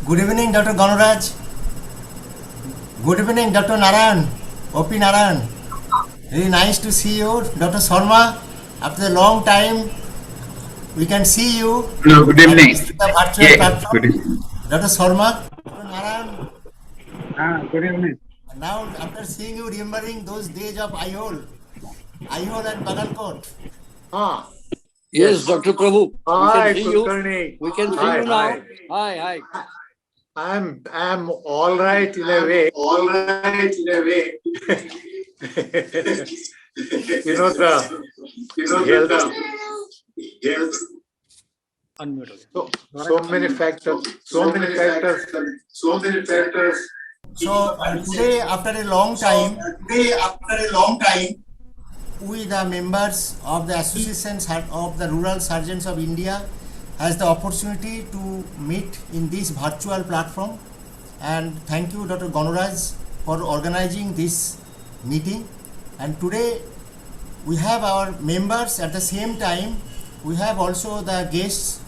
Good evening, Dr. Ganuraj. Good evening, Dr. Narayan, O.P. Narayan. Very nice to see you, Dr. Sharma. After a long time, we can see you. Hello, good evening. The virtual Yeah, platform. good evening. Dr. Sharma, Dr. Narayan. Good evening. Now, after seeing you, remembering those days of Aihole and Bagalkot. Yes, Dr. Prabhu. Hi, We can see you. Kulkarni. We can see Hi, you now. hi. Hi. I'm all right in a way. You know the health. So many factors. So, today, after a long time, we, the members of the Association of the Rural Surgeons of India, has the opportunity to meet in this virtual platform. And thank you, Dr. Ganuraj, for organizing this meeting. And today, we have our members. At the same time, we have also the guests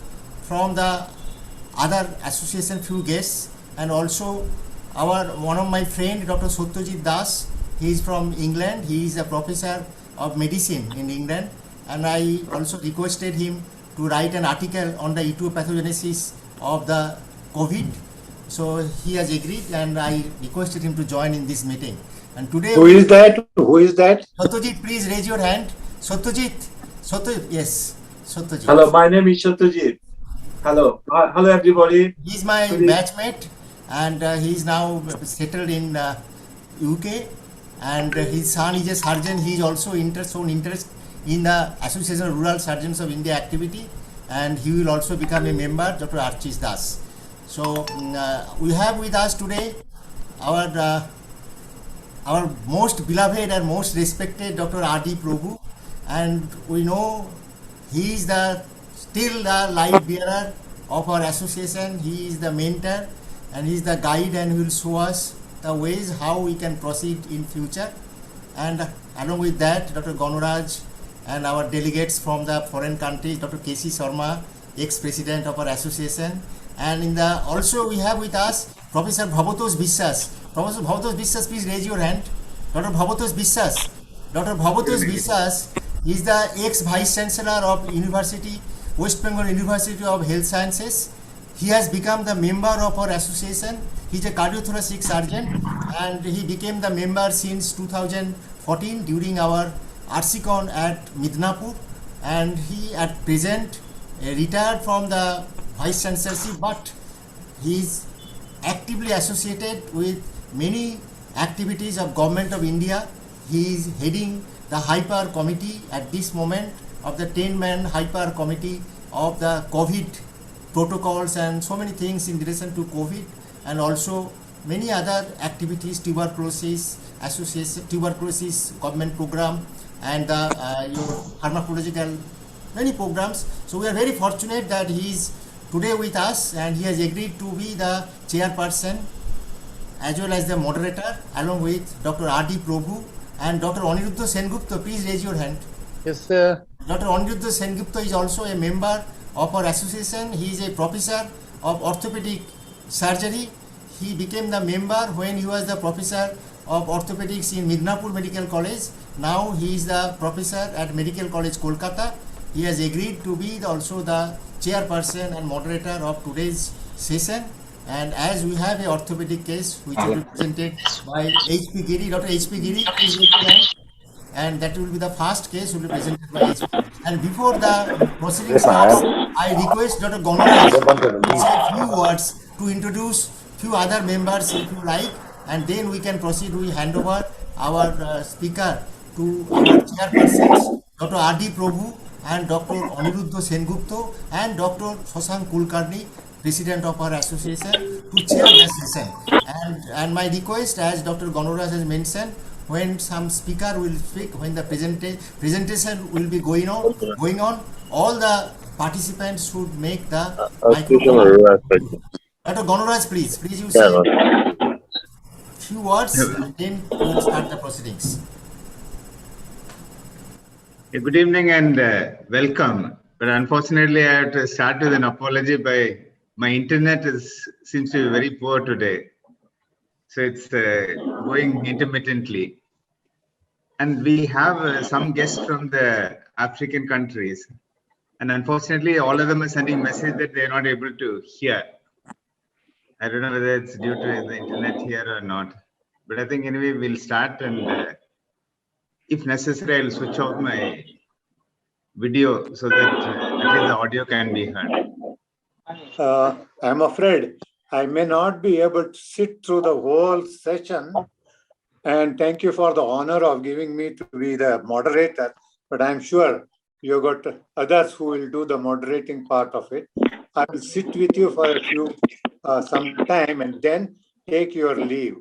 from the other association, few guests, and also one of my friend, Dr. Satyajit Das. He is from England. He is a professor of medicine in England, and I also requested him to write an article on the etiopathogenesis of the COVID. So he has agreed, and I requested him to join in this meeting. And today, Who is that? Satyajit, please raise your hand. Satyajit, yes, Satyajit. Hello, my name is Satyajit. Hello, everybody. He is my batchmate, and he is now settled in UK. And his son is a surgeon. He is also shown interest in the Association of Rural Surgeons of India activity, and he will also become a member, Dr. Archis Das. So we have with us today our most beloved and most respected Dr. R.D. Prabhu, and we know he is still the light bearer of our association. He is the mentor, and he is the guide, and will show us the ways how we can proceed in future. And along with that, Dr. Ganuraj and our delegates from the foreign countries, Dr. K.C. Sharma, ex-president of our association, and also we have with us Professor Bhabatosh Biswas. Professor Bhabatosh Biswas, please raise your hand. Dr. Bhabatosh Biswas. Dr. Bhabatosh Biswas is the ex-vice chancellor of West Bengal University of Health Sciences. He has become the member of our association. He is a cardiothoracic surgeon, and he became the member since 2014 during our RCCon at Midnapur, and he at present retired from the vice chancellorship, but he is actively associated with many activities of Government of India. He is heading the Hyper Committee at this moment of the 10-man Hyper Committee of the COVID protocols and so many things in relation to COVID, and also many other activities, tuberculosis association, tuberculosis government program, and your pharmacological many programs. So we are very fortunate that he is today with us, and he has agreed to be the chairperson as well as the moderator, along with Dr. R.D. Prabhu and Dr. Aniruddha Sengupta. Please raise your hand. Yes, sir. Dr. Aniruddha Sengupta is also a member of our association. He is a professor of orthopedic surgery. He became the member when he was the professor of orthopedics in Midnapur Medical College. Now he is the professor at Medical College, Kolkata. He has agreed to be also the chairperson and moderator of today's session. And as we have a orthopedic case which will be presented by H.P. Giri, Dr. H.P. Giri, please raise your hand. And that will be the first case will be presented by H.P. And before the proceeding starts, I request Dr. Ganuraj to say a few words to introduce few other members if you like, and then we can proceed. We hand over our speaker to our chairpersons, Dr. R.D. Prabhu and Dr. Aniruddha Sengupta and Dr. Shashank Kulkarni, president of our association, to chair the session. And my request, as Dr. Ganuraj has mentioned, when some speaker will speak, when the presentation will be going on, all the participants should make the microphone. Dr. Ganuraj, please you say few words, and then we will start the proceedings. Good evening and welcome. But unfortunately, I have to start with an apology by My internet seems to be very poor today, so it's going intermittently. And we have some guests from the African countries, and unfortunately, all of them are sending message that they're not able to hear. I don't know whether it's due to the internet here or not, but I think anyway we'll start, and if necessary, I'll switch off my video so that at least the audio can be heard. I'm afraid I may not be able to sit through the whole session. And thank you for the honor of giving me to be the moderator. But I'm sure you've got others who will do the moderating part of it. I will sit with you for a few some time and then take your leave.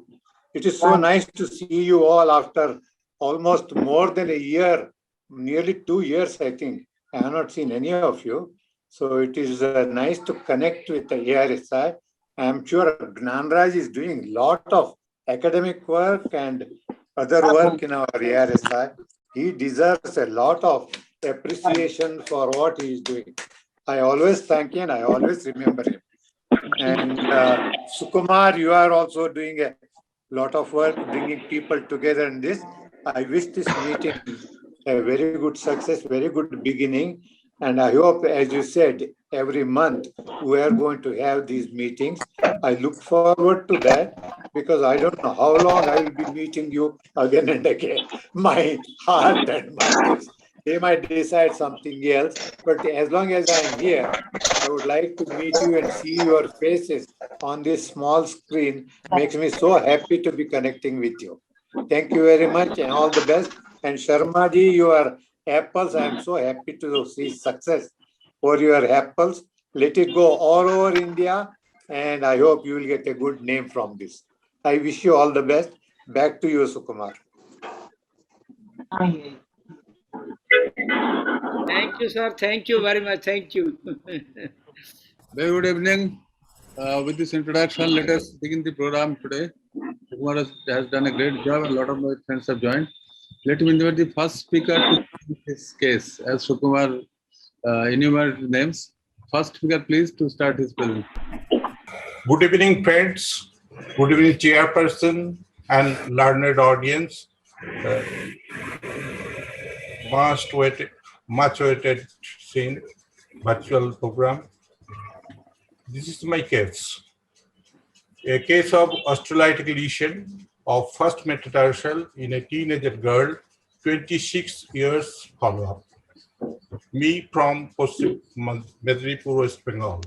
It is so nice to see you all after almost more than a year, nearly 2 years, I think. I have not seen any of you. So it is nice to connect with the ARSI. I'm sure Gnanraj is doing a lot of academic work and other work in our ARSI. He deserves a lot of appreciation for what he is doing. I always thank him, I always remember him. And Sukumar, you are also doing a lot of work, bringing people together in this. I wish this meeting a very good success, very good beginning. And I hope, as you said, every month we are going to have these meetings. I look forward to that because I don't know how long I will be meeting you again and again. My heart and mind, they might decide something else. But as long as I am here, I would like to meet you and see your faces on this small screen. Makes me so happy to be connecting with you. Thank you very much and all the best. And Sharma ji, your apples, I am so happy to see success for your apples. Let it go all over India, and I hope you will get a good name from this. I wish you all the best. Back to you, Sukumar. Thank you, sir. Thank you very much. Thank you. Very good evening. With this introduction, let us begin the program today. Sukumar has done a great job. A lot of my friends have joined. Let me invite the first speaker to his case. As Sukumar enumerated names, first speaker, please, to start his presentation. Good evening, friends. Good evening, chairperson and learned audience. Much awaited scene, virtual program. This is my case. A case of osteolytic lesion of first metatarsal in a teenager girl, 26 years follow-up. Me from Medripur, West Bengal.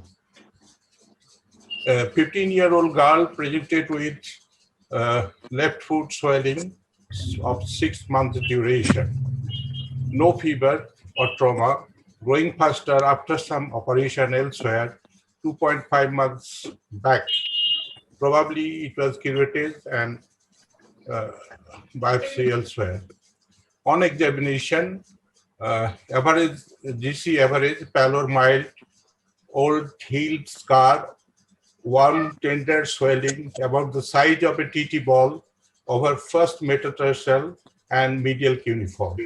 A 15-year-old girl presented with left foot swelling of 6 months duration. No fever or trauma, growing faster after some operation elsewhere, 2.5 months back. Probably it was curettage and biopsy elsewhere. On examination, average GC average, pallor mild, old healed scar, warm tender swelling about the size of a TT ball over first metatarsal and medial cuneiform.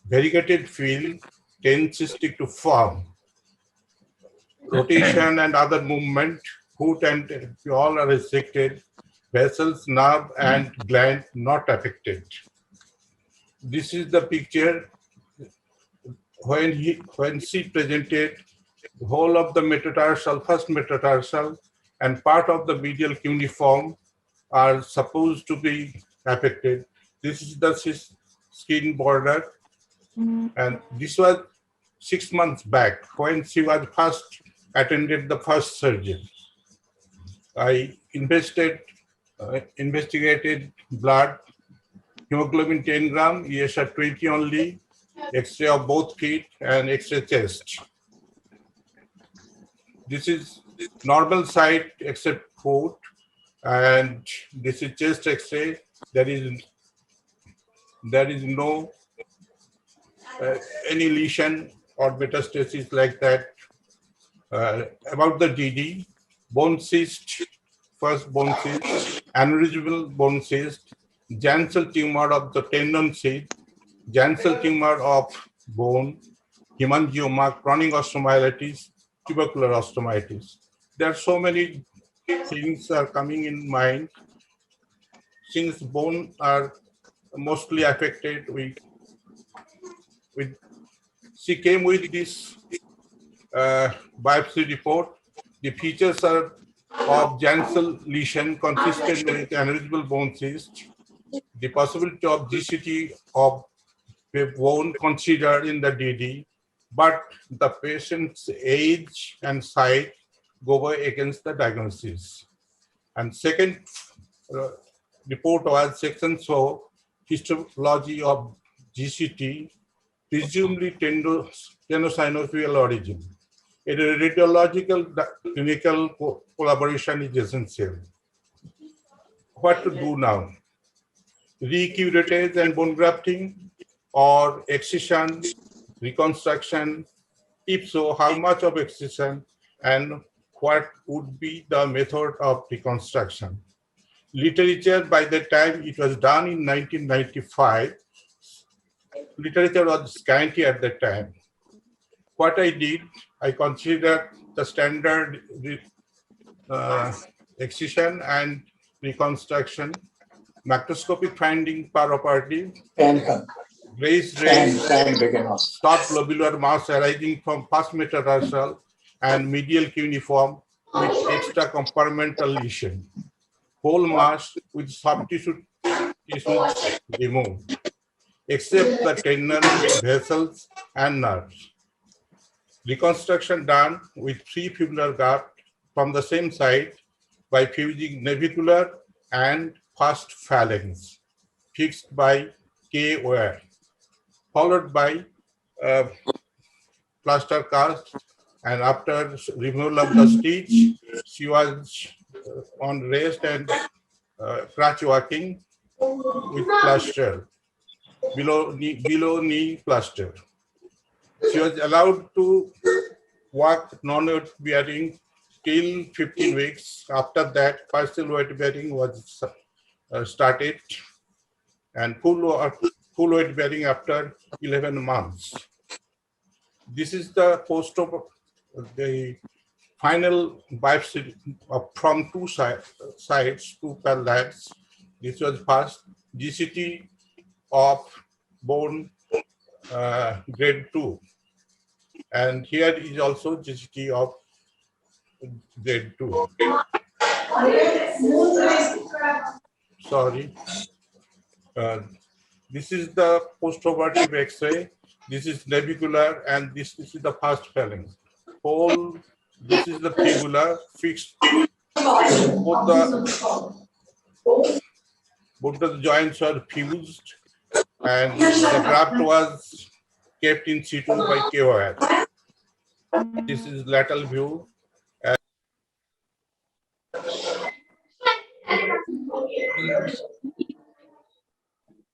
Variegated field, tensistic to firm. Rotation and other movement, foot and all are restricted. Vessels, nerve, and gland not affected. This is the picture when she presented the whole of the metatarsal, first metatarsal, and part of the medial cuneiform are supposed to be affected. This is the skin border, and this was 6 months back when she was first attended the first surgery. I investigated blood, hemoglobin 10 gram, ESR 20 only, X-ray of both feet and X-ray chest. This is normal side except foot, and this is chest X-ray. There is no any lesion or metastasis like that. About the DD, bone cyst, first bone cyst, aneurysmal bone cyst, Jansel tumor of the tendon cyst, Jansel tumor of bone, hemangioma, chronic osteomyelitis, tubercular osteomyelitis. there are so many things are coming in mind. Since bone are mostly affected, she came with this biopsy report. The features are of Jansel lesion consistent with aneurysmal bone cyst. The possibility of GCT of the bone considered in the DD, but the patient's age and site go against the diagnosis. And second report was section so histology of GCT, presumably tenosynovial origin. A radiological clinical collaboration is essential. What to do now? Recurettage and bone grafting or excision, reconstruction? If so, how much of excision and what would be the method of reconstruction? Literature, by the time it was done in 1995, literature was scanty at that time. What I did, I considered the standard excision and reconstruction, macroscopic finding property, raised range, stop globular mass arising from first metatarsal and medial cuneiform with extra compartmental lesion, whole mass with soft tissues removed, except the tendon, vessels, and nerves. Reconstruction done with 3 fibular graft from the same site by fusing navicular and first phalanx, fixed by K wire, followed by plaster cast, and after removal of the stitch, she was on rest and crutch walking with plaster, below knee plaster. She was allowed to walk non-weight bearing till 15 weeks. After that, partial weight bearing was started, and full weight bearing after 11 months. This is the post-op, the final biopsy from 2 sides, 2 labs. This was first GCT of bone grade 2. And here is also GCT of grade 2. Sorry. This is the postoperative X-ray. This is navicular, and this is the first phalanx. This is the fibula fixed. Both the joints are fused, and the graft was kept in situ by KOR. This is lateral view.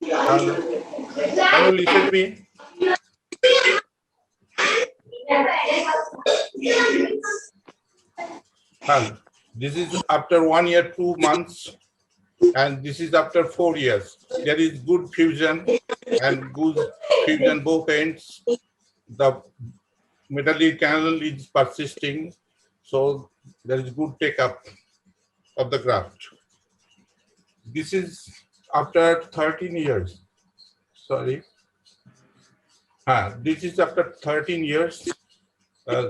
Can you listen to me? This is after 1 year, 2 months, and this is after 4 years. There is good fusion and good fusion both ends. The metallic canal is persisting, so there is good take-up of the graft. This is after 13 years. Sorry. This is after 13 years.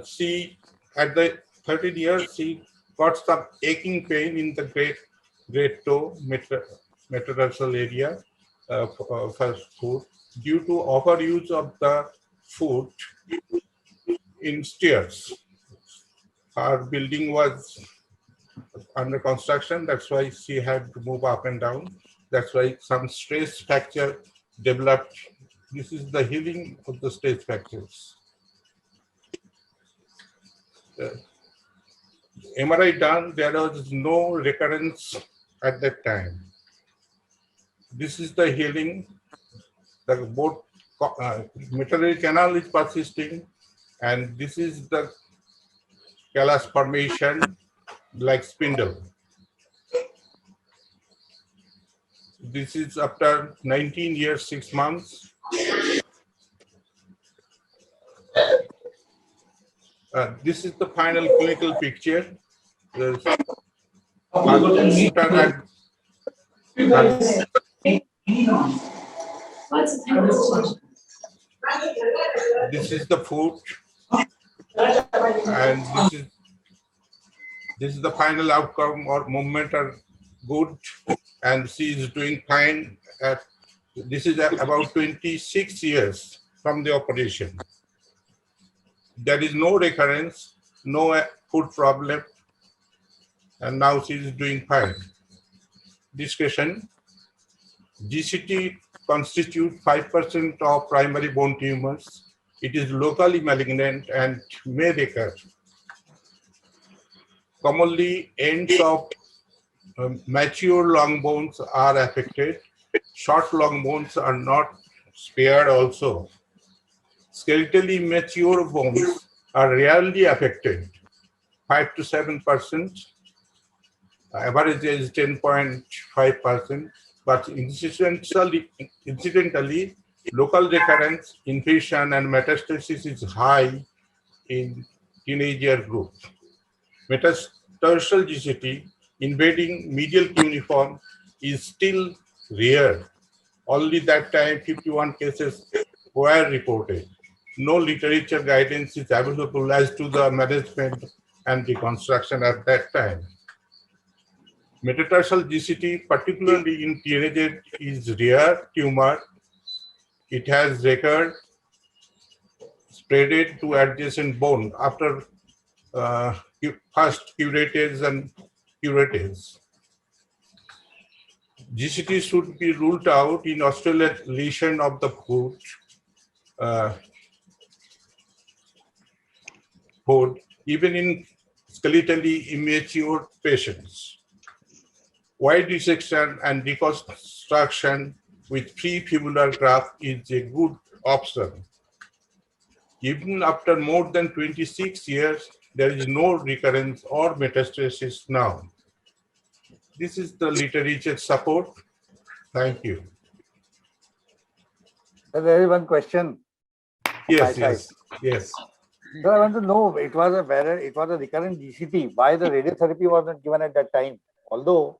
She, at the 13 years, she got some aching pain in the great toe metatarsal area for foot due to overuse of the foot in stairs. Our building was under construction, that's why she had to move up and down. That's why some stress fracture developed. This is the healing of the stress fractures. MRI done, there was no recurrence at that time. This is the healing. The both metallic canal is persisting, and this is the callus formation like spindle. This is after 19 years, 6 months. This is the final clinical picture. this is the food, and this is the final outcome or movement are good, and she is doing fine. This is about 26 years from the operation. There is no recurrence, no food problem, and now she is doing fine. Discussion: GCT constitutes 5% of primary bone tumors. It is locally malignant and may recur. Commonly, ends of mature long bones are affected. Short long bones are not spared also. Skeletally mature bones are rarely affected, 5 to 7%. Average is 10.5%, but incidentally, local recurrence, infection, and metastasis is high in teenager group. Metatarsal GCT invading medial cuneiform is still rare. Only that time 51 cases were reported. No literature guidance is available as to the management and reconstruction at that time. Metatarsal GCT, particularly in teenagers, is rare tumor. It has recurred, spreaded to adjacent bone after first curatives and curatives. GCT should be ruled out in oscillation of the foot, even in skeletally immature patients. Wide dissection and reconstruction with pre-fibular graft is a good option. Even after more than 26 years, there is no recurrence or metastasis now. This is the literature support. Thank you. There is one question. Yes, My yes, yes. So I want to know, it was a recurrent GCT. Why the radiotherapy was not given at that time? Although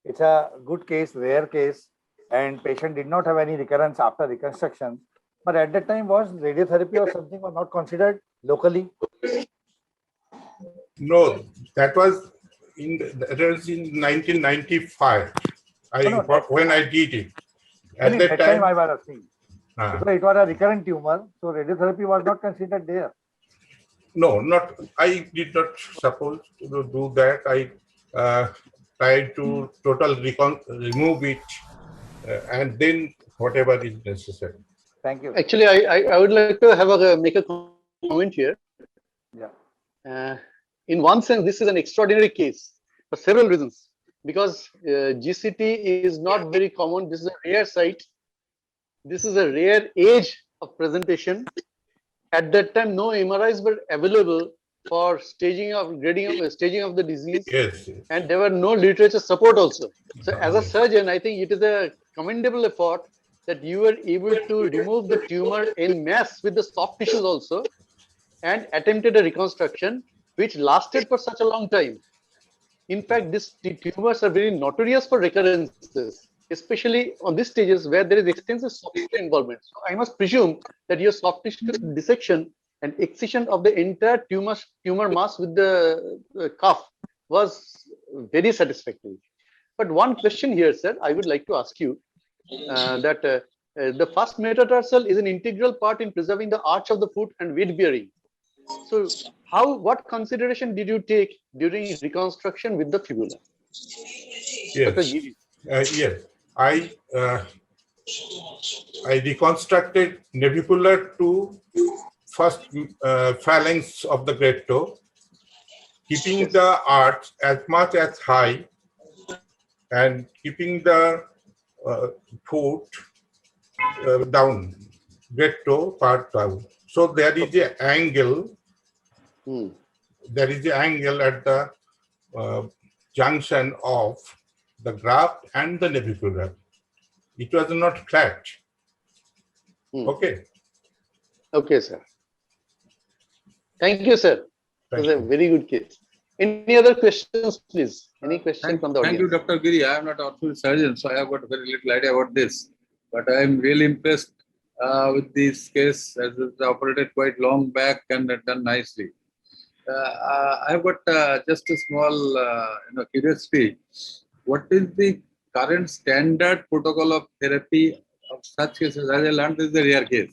it's a good case, rare case, and patient did not have any recurrence after reconstruction. But at that time, was radiotherapy or something was not considered locally? No, that was in 1995. When I did it. At that time I was asking. Because it was a recurrent tumor, so radiotherapy was not considered there. No, not. I did not suppose to do that. I tried to remove it, and then whatever is necessary. Thank you. Actually, I would like to make a comment here. Yeah. In one sense, this is an extraordinary case for several reasons. Because GCT is not very common. This is a rare site. This is a rare age of presentation. At that time, no MRIs were available for staging of the disease. Yes. And there were no literature support also. So as a surgeon, I think it is a commendable effort that you were able to remove the tumor en masse with the soft tissues also and attempted a reconstruction which lasted for such a long time. In fact, these tumors are very notorious for recurrences, especially on these stages where there is extensive soft tissue involvement. So I must presume that your soft tissue dissection and excision of the entire tumor mass with the cuff was very satisfactory. But one question here, sir, I would like to ask you that the first metatarsal is an integral part in preserving the arch of the foot and weight bearing. So what consideration did you take during reconstruction with the fibula? Yes. Yes. I reconstructed navicular to first phalanx of the great toe, keeping the arch as much as high and keeping the foot down, great toe part down. So there is an angle. There is an angle at the junction of the graft and the navicular. It was not flat. Okay. Okay, sir. Thank you, sir. It was a very good case. Any other questions, please? Any question Thank, from the thank you, audience? Dr. Giri. I am not an orthopedic surgeon, so I have got very little idea about this. But I am really impressed with this case as it operated quite long back and done nicely. I have got just a small curiosity. What is the current standard protocol of therapy of such cases? As I learned, this is a rare case.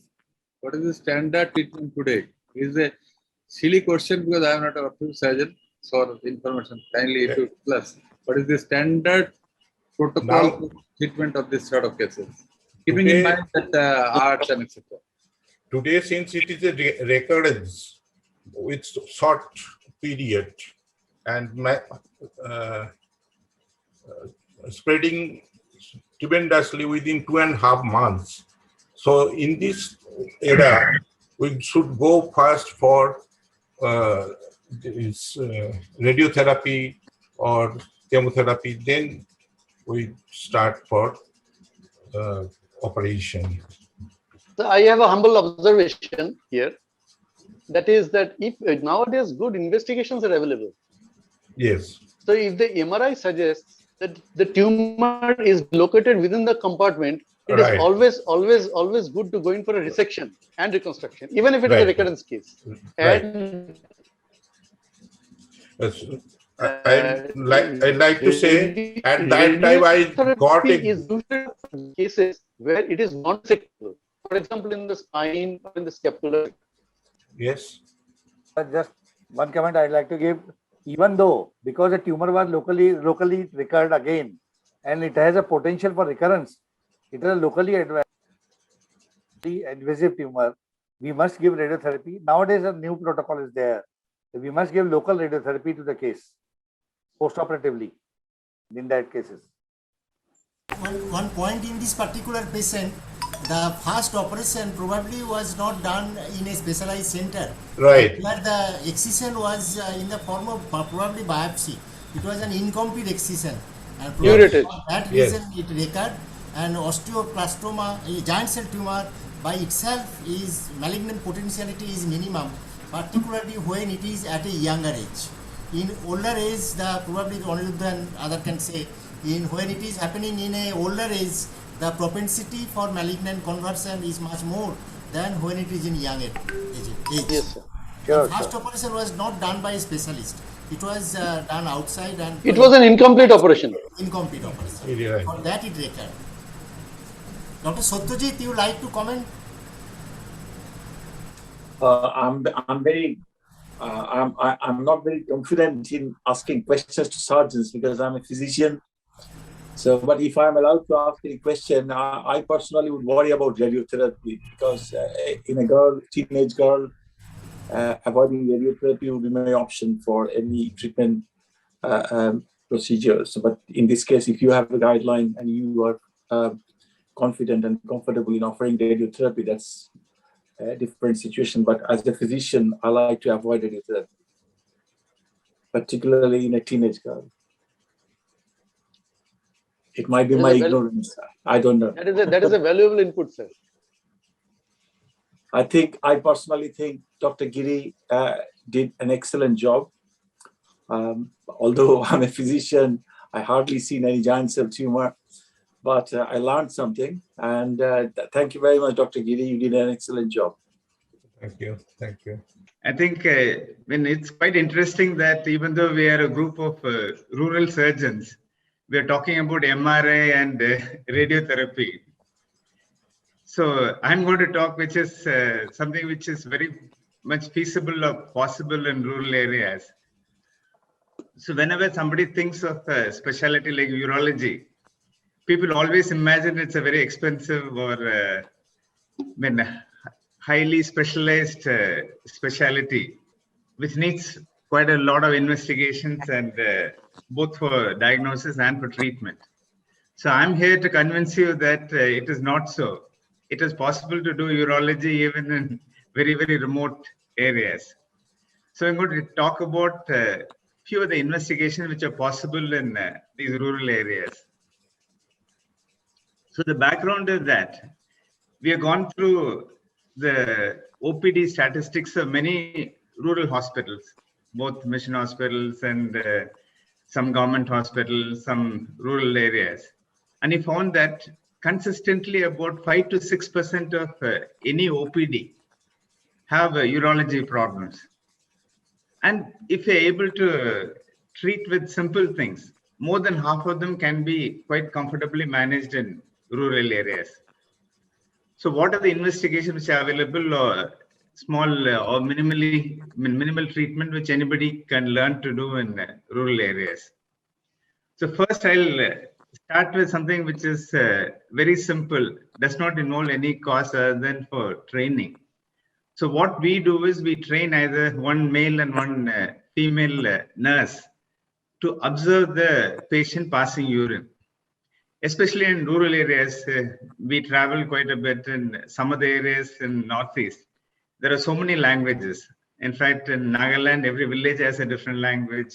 What is the standard treatment today? Is a silly question because I am not an orthopedic surgeon. So information, kindly if you plus. What is the standard protocol Now- of treatment of this sort of cases? Keeping in Today- mind that arts and etc. Today, since it is a recurrence with short period and spreading tremendously within 2.5 months. So in this era, we should go first for radiotherapy or chemotherapy, then we start for operation. So I have a humble observation here. That is that if nowadays good investigations are available. Yes. So if the MRI suggests that the tumor is located within the compartment, it Right. is always good to go in for a resection and reconstruction, even if it is a Right. recurrence case. Right. And Yes. I'd like to say at that time I got radiotherapy is a usually for cases where it is non-resectable. For example, in the spine or in the scapular. yes. Just one comment I'd like to give. Even though, because the tumor was locally recurred again, and it has a potential for recurrence, it is a locally invasive tumor, we must give radiotherapy. Nowadays, a new protocol is there. We must give local radiotherapy to the case, post-operatively, in that cases. One point in this particular patient, the first operation probably was not done in a specialized center. Right. Where the excision was in the form of probably biopsy. It was an incomplete excision. And probably Uritic. for that Yes. reason it recurred. And osteoblastoma, a giant cell tumor by itself is malignant potentiality is minimum, particularly when it is at a younger age. In older age, the probably only than other can say, when it is happening in a older age, the propensity for malignant conversion is much more than when it is in young age. Yes, sir. Sure, The first sir. operation was not done by a specialist. It was done outside and It was an incomplete operation. incomplete operation. Really right. For that it recurred. Dr. Satyajit, you like to comment? I'm not very confident in asking questions to surgeons because I'm a physician. So, but if I'm allowed to ask any question, I personally would worry about radiotherapy because in a teenage girl, avoiding radiotherapy would be my option for any treatment procedures. But in this case, if you have a guideline and you are confident and comfortable in offering radiotherapy, that's a different situation. But as a physician, I like to avoid radiotherapy, particularly in a teenage girl. It might be That is my a ignorance. I don't know. That is a valuable input, sir. I personally think Dr. Giri did an excellent job. Although I'm a physician, I hardly seen any giant cell tumor, but I learned something. And thank you very much, Dr. Giri. You did an excellent job. Thank you. Thank you. I think it's quite interesting that even though we are a group of rural surgeons, we are talking about MRI and radiotherapy. So I'm going to talk, which is something which is very much feasible or possible in rural areas. So whenever somebody thinks of a specialty like urology, people always imagine it's a very expensive or highly specialized specialty, which needs quite a lot of investigations and both for diagnosis and for treatment. So I'm here to convince you that it is not so. It is possible to do urology even in very, very remote areas. So I'm going to talk about a few of the investigations which are possible in these rural areas. So the background is that we have gone through the OPD statistics of many rural hospitals. both mission hospitals and some government hospitals, some rural areas. And he found that consistently about 5 to 6% of any OPD have urology problems. And if you're able to treat with simple things, more than half of them can be quite comfortably managed in rural areas. So what are the investigations which are available, or small or minimal treatment which anybody can learn to do in rural areas? So first I'll start with something which is very simple, does not involve any cost other than for training. So what we do is we train either one male and one female nurse to observe the patient passing urine. Especially in rural areas, we travel quite a bit. In some of the areas in Northeast, there are so many languages. In fact, in Nagaland, every village has a different language.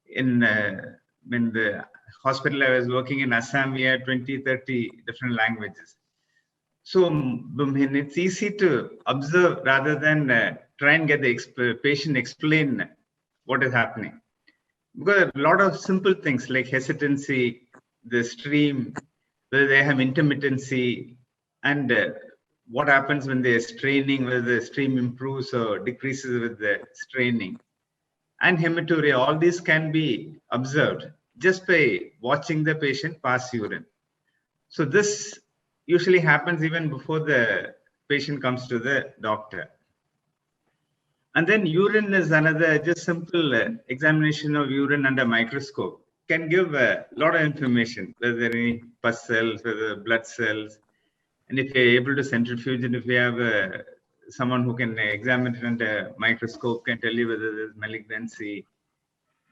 In the hospital I was working in Assam, we had 20, 30 different languages. So it's easy to observe rather than try and get the patient explain what is happening. Because a lot of simple things like hesitancy, the stream, whether they have intermittency, and what happens when they're straining, whether the stream improves or decreases with the straining, and hematuria, all these can be observed just by watching the patient pass urine. So this usually happens even before the patient comes to the doctor. And then urine is another just simple examination of urine under microscope can give a lot of information, whether there are any pus cells, whether blood cells, and if you're able to centrifuge it, if you have someone who can examine it under microscope, can tell you whether there's malignancy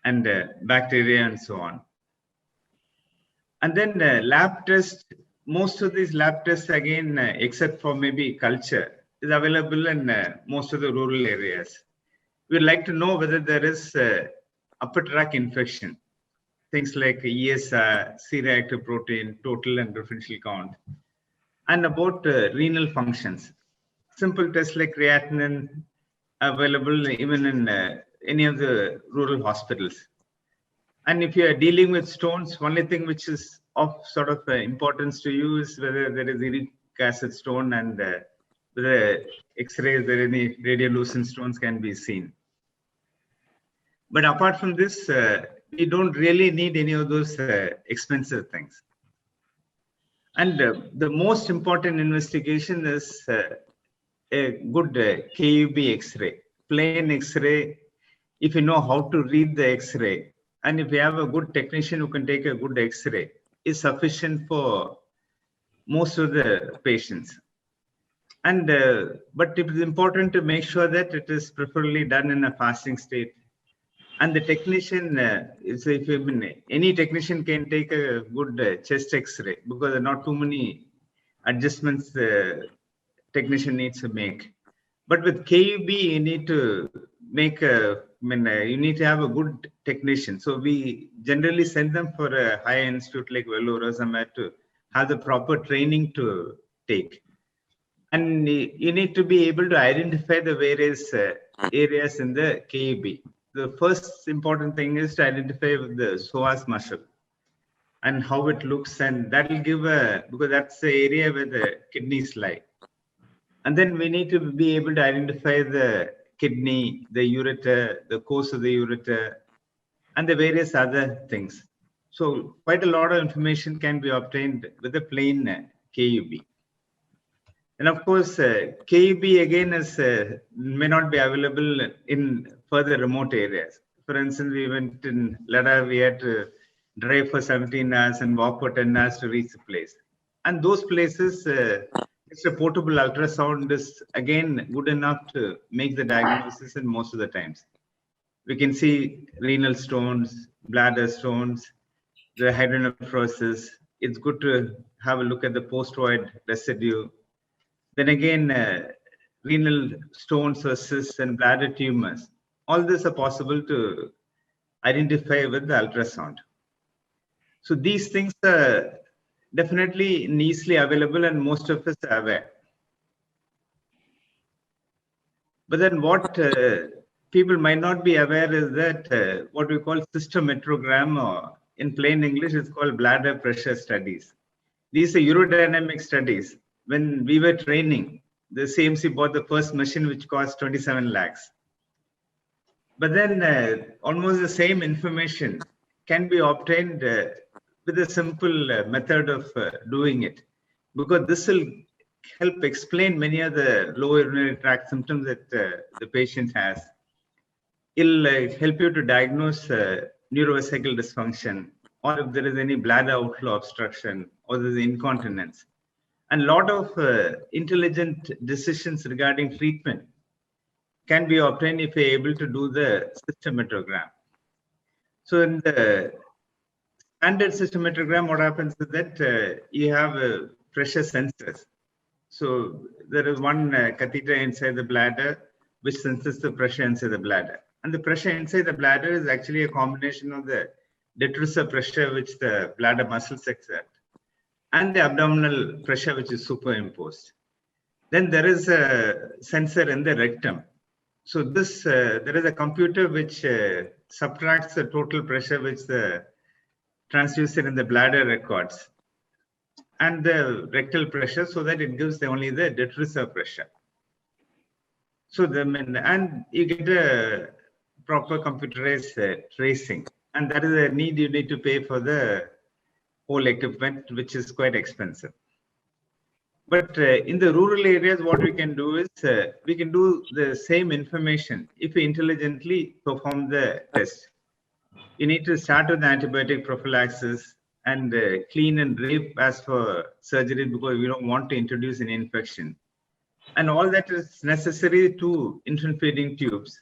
and bacteria and so on. And then lab tests, most of these lab tests again, except for maybe culture, is available in most of the rural areas. We'd like to know whether there is upper tract infection. Things like ESR, C-reactive protein, total and differential count, and about renal functions. Simple tests like creatinine available even in any of the rural hospitals. And if you are dealing with stones, only thing which is of sort of importance to you is whether there is uric acid stone and whether X-rays, there any radiolucent stones can be seen. But apart from this, we don't really need any of those expensive things. And the most important investigation is a good KUB X-ray, plain X-ray. If you know how to read the X-ray, and if you have a good technician who can take a good X-ray, is sufficient for most of the patients. And but it is important to make sure that it is preferably done in a fasting state. And the technician, any technician can take a good chest X-ray because there are not too many adjustments the technician needs to make. But with KUB, you need to make you need to have a good technician. So we generally send them for a high institute like Vellore or somewhere to have the proper training to take. And you need to be able to identify the various areas in the KUB. The first important thing is to identify the psoas muscle and how it looks, and that will give because that's the area where the kidneys lie. And then we need to be able to identify the kidney, the ureter, the course of the ureter, and the various other things. So quite a lot of information can be obtained with a plain KUB. And of course, KUB again is may not be available in further remote areas. For instance, we went in Ladakh, we had to drive for 17 hours and walk for 10 hours to reach the place. And those places, it's a portable ultrasound is again good enough to make the diagnosis in most of the times. We can see renal stones, bladder stones, the hydronephrosis. It's good to have a look at the post-void residue. Then again, renal stones or cysts and bladder tumors. All this are possible to identify with the ultrasound. So these things are definitely easily available and most of us are aware. But then what people might not be aware is that what we call cystometrogram, or in plain English, it's called bladder pressure studies. These are urodynamic studies. When we were training, the CMC bought the first machine, which cost 27 lakhs. But then almost the same information can be obtained with a simple method of doing it, because this will help explain many of the lower urinary tract symptoms that the patient has. It'll help you to diagnose neurovesical dysfunction, or if there is any bladder outflow obstruction, or there is incontinence. And a lot of intelligent decisions regarding treatment can be obtained if you're able to do the cystometrogram. So in the standard cystometrogram, what happens is that you have pressure sensors. So there is one catheter inside the bladder which senses the pressure inside the bladder. And the pressure inside the bladder is actually a combination of the detrusor pressure which the bladder muscles exert and the abdominal pressure which is superimposed. Then there is a sensor in the rectum. So this there is a computer which subtracts the total pressure which the transducer in the bladder records and the rectal pressure, so that it gives only the detrusor pressure. So and you get a proper computerized tracing, and that is a need you need to pay for the whole equipment, which is quite expensive. But in the rural areas, what we can do is we can do the same information if we intelligently perform the test. You need to start with antibiotic prophylaxis and clean and drape as for surgery, because we don't want to introduce an infection. And all that is necessary to infant feeding tubes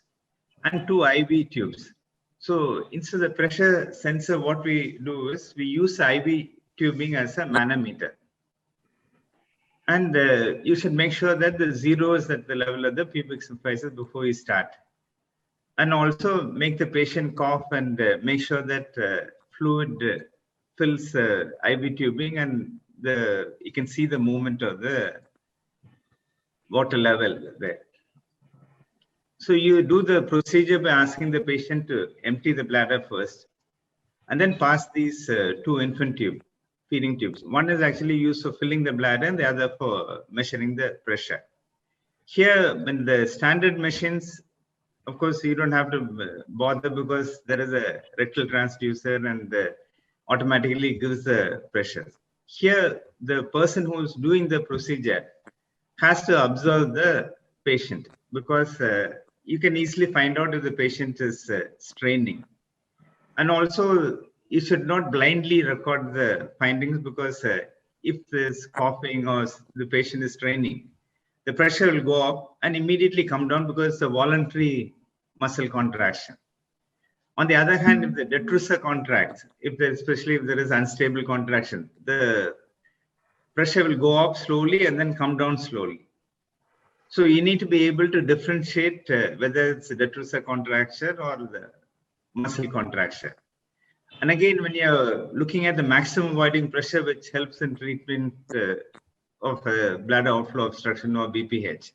and 2 IV tubes. So instead of the pressure sensor, what we do is we use IV tubing as a manometer. And you should make sure that the zero is at the level of the pubic symphysis before you start. And also make the patient cough and make sure that fluid fills IV tubing, and you can see the movement of the water level there. So you do the procedure by asking the patient to empty the bladder first, and then pass these 2 infant feeding tubes. One is actually used for filling the bladder and the other for measuring the pressure. Here, when the standard machines, of course, you don't have to bother because there is a rectal transducer and automatically gives the pressure. Here, the person who is doing the procedure has to observe the patient, because you can easily find out if the patient is straining. And also, you should not blindly record the findings, because if there's coughing or the patient is straining, the pressure will go up and immediately come down because it's a voluntary muscle contraction. On the other hand, if the detrusor contracts, especially if there is unstable contraction, the pressure will go up slowly and then come down slowly. So you need to be able to differentiate whether it's a detrusor contraction or the muscle contraction. And again, when you're looking at the maximum voiding pressure, which helps in treatment of bladder outflow obstruction or BPH,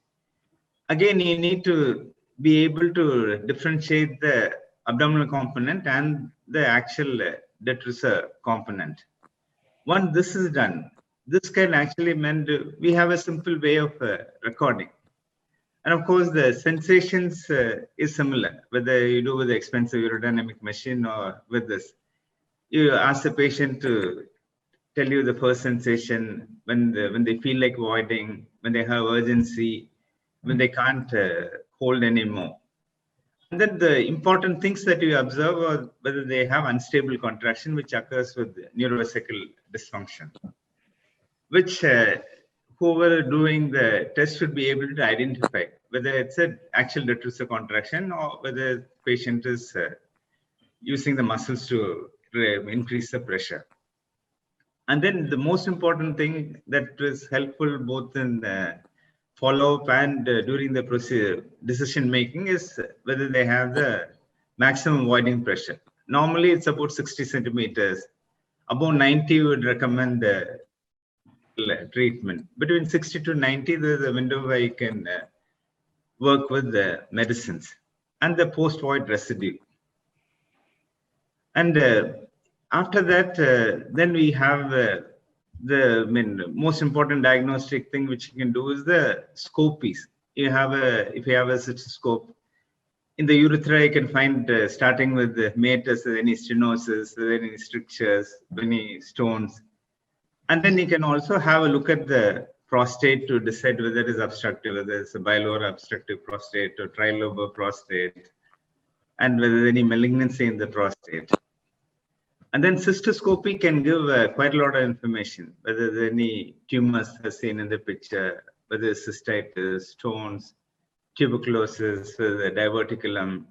again, you need to be able to differentiate the abdominal component and the actual detrusor component. Once this is done, this can actually mean we have a simple way of recording. And of course, the sensations is similar, whether you do with the expensive urodynamic machine or with this. You ask the patient to tell you the first sensation when they feel like voiding, when they have urgency, when they can't hold anymore. And then the important things that you observe are whether they have unstable contraction, which occurs with neurovesical dysfunction, which whoever doing the test should be able to identify whether it's an actual detrusor contraction or whether the patient is using the muscles to increase the pressure. And then the most important thing that is helpful both in follow-up and during the procedure decision making is whether they have the maximum voiding pressure. Normally it's about 60 centimeters. Above 90 would recommend treatment. Between 60 to 90, there's a window where you can work with the medicines. and the post-void residue. And after that, then we have most important diagnostic thing which you can do is the scope piece. If you have a cystoscope in the urethra, you can find starting with the meatus, any stenosis, any strictures, any stones. And then you can also have a look at the prostate to decide whether it is obstructive, whether it's a bilobar obstructive prostate or trilobar prostate, and whether there's any malignancy in the prostate. And then cystoscopy can give quite a lot of information, whether there's any tumors as seen in the picture, whether it's cystitis, stones, tuberculosis, whether the diverticulum,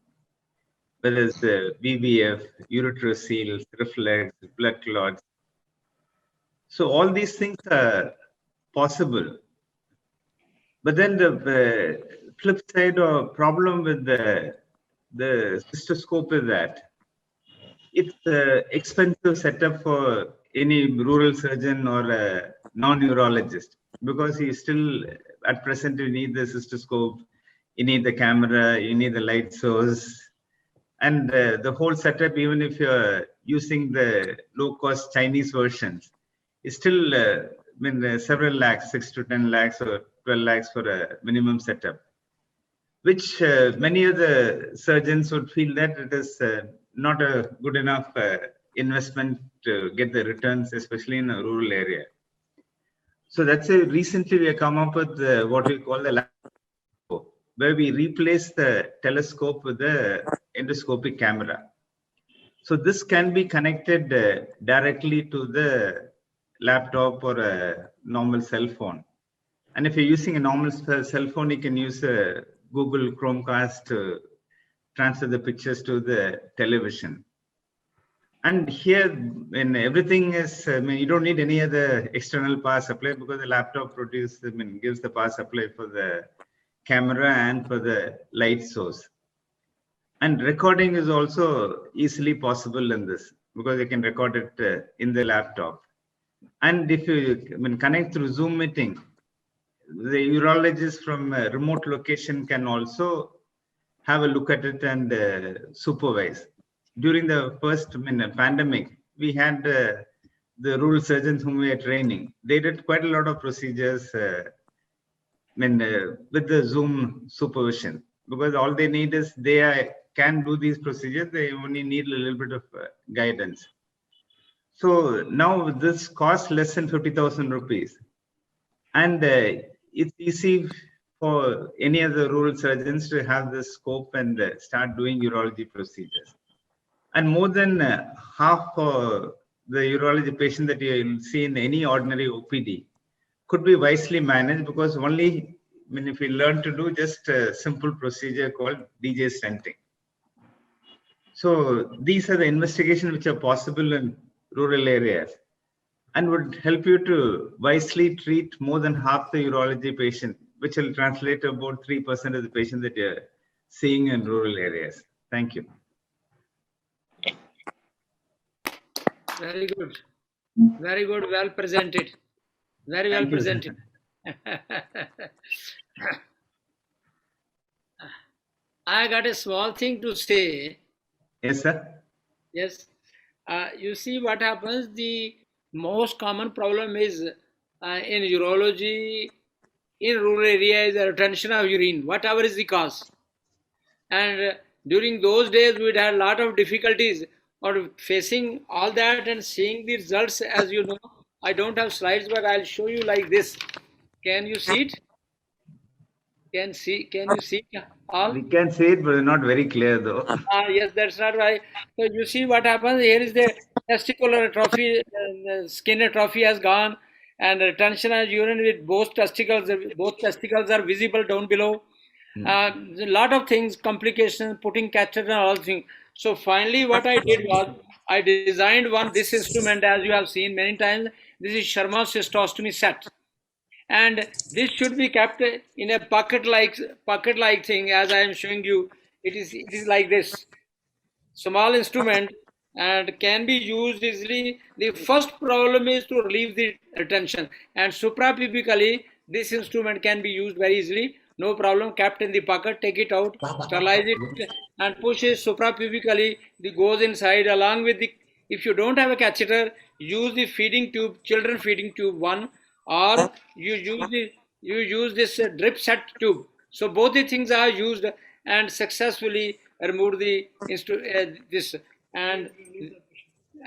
whether it's the BVF, ureteroceles, reflex, blood clots. So all these things are possible. But then the flip side or problem with the cystoscope is that it's an expensive setup for any rural surgeon or a non-urologist, because you still, at present, you need the cystoscope, you need the camera, you need the light source, and the whole setup, even if you're using the low-cost Chinese versions, is still several lakhs, 6 to 10 lakhs or 12 lakhs for a minimum setup, which many of the surgeons would feel that it is not a good enough investment to get the returns, especially in a rural area. So that's recently we have come up with what we call the laptop, where we replace the telescope with the endoscopic camera. So this can be connected directly to the laptop or a normal cell phone. And if you're using a normal cell phone, you can use a Google Chromecast to transfer the pictures to the television. And here, when everything is, you don't need any other external power supply, because the laptop gives the power supply for the camera and for the light source. And recording is also easily possible in this, because you can record it in the laptop. And if you connect through Zoom meeting, the urologist from a remote location can also have a look at it and supervise. During the first pandemic, we had the rural surgeons whom we are training. They did quite a lot of procedures with the Zoom supervision, because all they need is can do these procedures. They only need a little bit of guidance. So now this costs less than 50,000 rupees. And it's easy for any of the rural surgeons to have the scope and start doing urology procedures. And more than half of the urology patient that you'll see in any ordinary OPD could be wisely managed, because only if we learn to do just a simple procedure called DJ stenting. So these are the investigations which are possible in rural areas and would help you to wisely treat more than half the urology patient, which will translate to about 3% of the patients that you're seeing in rural areas. Thank you. Very good. Very good. Well presented. Very well presented. I got a small thing to say. Yes, sir. Yes. You see what happens, the most common problem is in urology, in rural area, is the retention of urine, whatever is the cause. And during those days, we'd had a lot of difficulties on facing all that and seeing the results. As you know, I don't have slides, but I'll show you like this. Can you see it? Can you see it all? We can see it, but not very clear though. Yes, that's not right. So you see what happens. Here is the testicular atrophy, skin atrophy has gone, and retention of urine with both testicles. Both testicles are visible down below. A lot of things, complications, putting catheter and all things. So finally, what I did was I designed this instrument, as you have seen many times. This is Sharma's cystostomy set. And this should be kept in a pocket-like thing, as I am showing you. It is like this, small instrument, and can be used easily. The first problem is to relieve the retention, and suprapubically, this instrument can be used very easily. no problem, kept in the pocket, take it out, sterilize it and push it suprapubically, it goes inside along with the, if you don't have a catheter, use the feeding tube, children feeding tube one, or you use this drip set tube. So both the things are used and successfully removed the this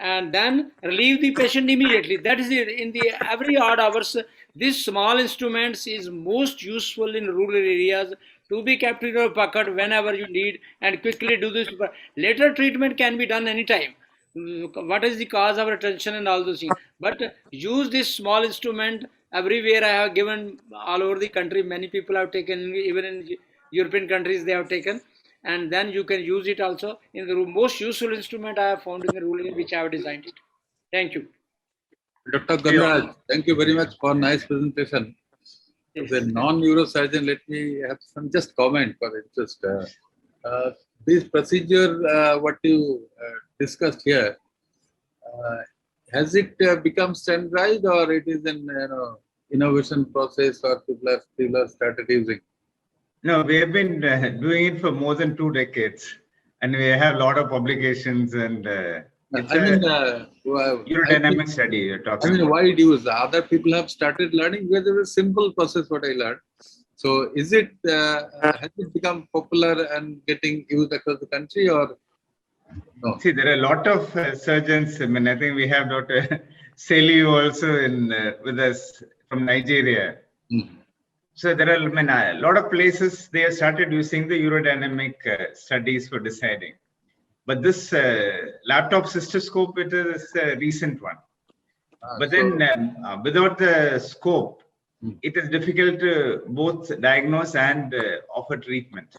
and then relieve the patient immediately. That is in the every odd hours. This small instruments is most useful in rural areas to be kept in your pocket whenever you need and quickly do this. Later treatment can be done anytime. What is the cause of retention and all those things. But use this small instrument everywhere. I have given all over the country. Many people have taken, even in European countries they have taken. And then you can use it also in the most useful instrument I have found in the rural area which I have designed it. Thank you. Dr. Ganraj, thank you very much for nice presentation. As a non-neurosurgeon, let me have some just comment for interest. This procedure, what you discussed here, has it become standardized or it is an innovation process or people are started using? No, we have been doing it for more than 2 decades, and we have a lot of publications and it's urodynamic study you're talking about. Wide use. Other people have started learning where there is a simple process what I learned. So is it, has it become popular and getting used across the country or no? See, there are a lot of surgeons. I mean, I think we have Dr. Seliu also with us from Nigeria. Mm-hmm. So there are a lot of places they have started using the urodynamic studies for deciding. But this laptop cystoscope, it is a recent one. But then without the scope, it is difficult to both diagnose and offer treatment.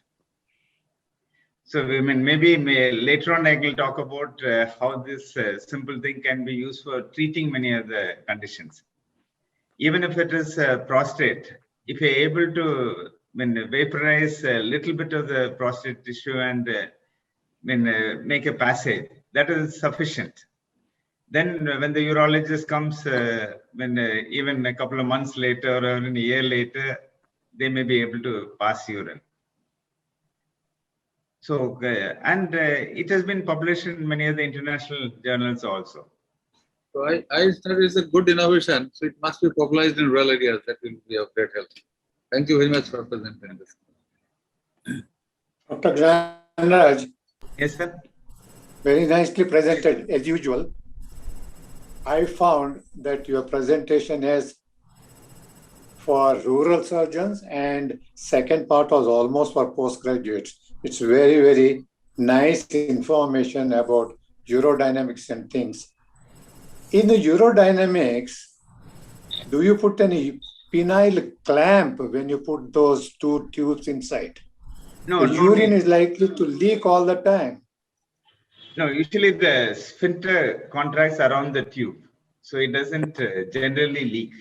So maybe later on I will talk about how this simple thing can be used for treating many other conditions. Even if it is prostate, if you're able to vaporize a little bit of the prostate tissue and make a passage, that is sufficient. Then when the urologist comes, even a couple of months later or even a year later, they may be able to pass urine. So, and it has been published in many of the international journals also. So I study is a good innovation. So it must be popularized in rural areas. That will be of great help. Thank you very much for presenting this. Dr. Ganraj. Yes, sir. Very nicely presented as usual. I found that your presentation is for rural surgeons and second part was almost for postgraduates. It's very, very nice information about urodynamics and things. In the urodynamics, do you put any penile clamp when you put those 2 tubes inside? No, the urine is likely to leak all the time. No, usually the sphincter contracts around the tube, so it doesn't generally leak.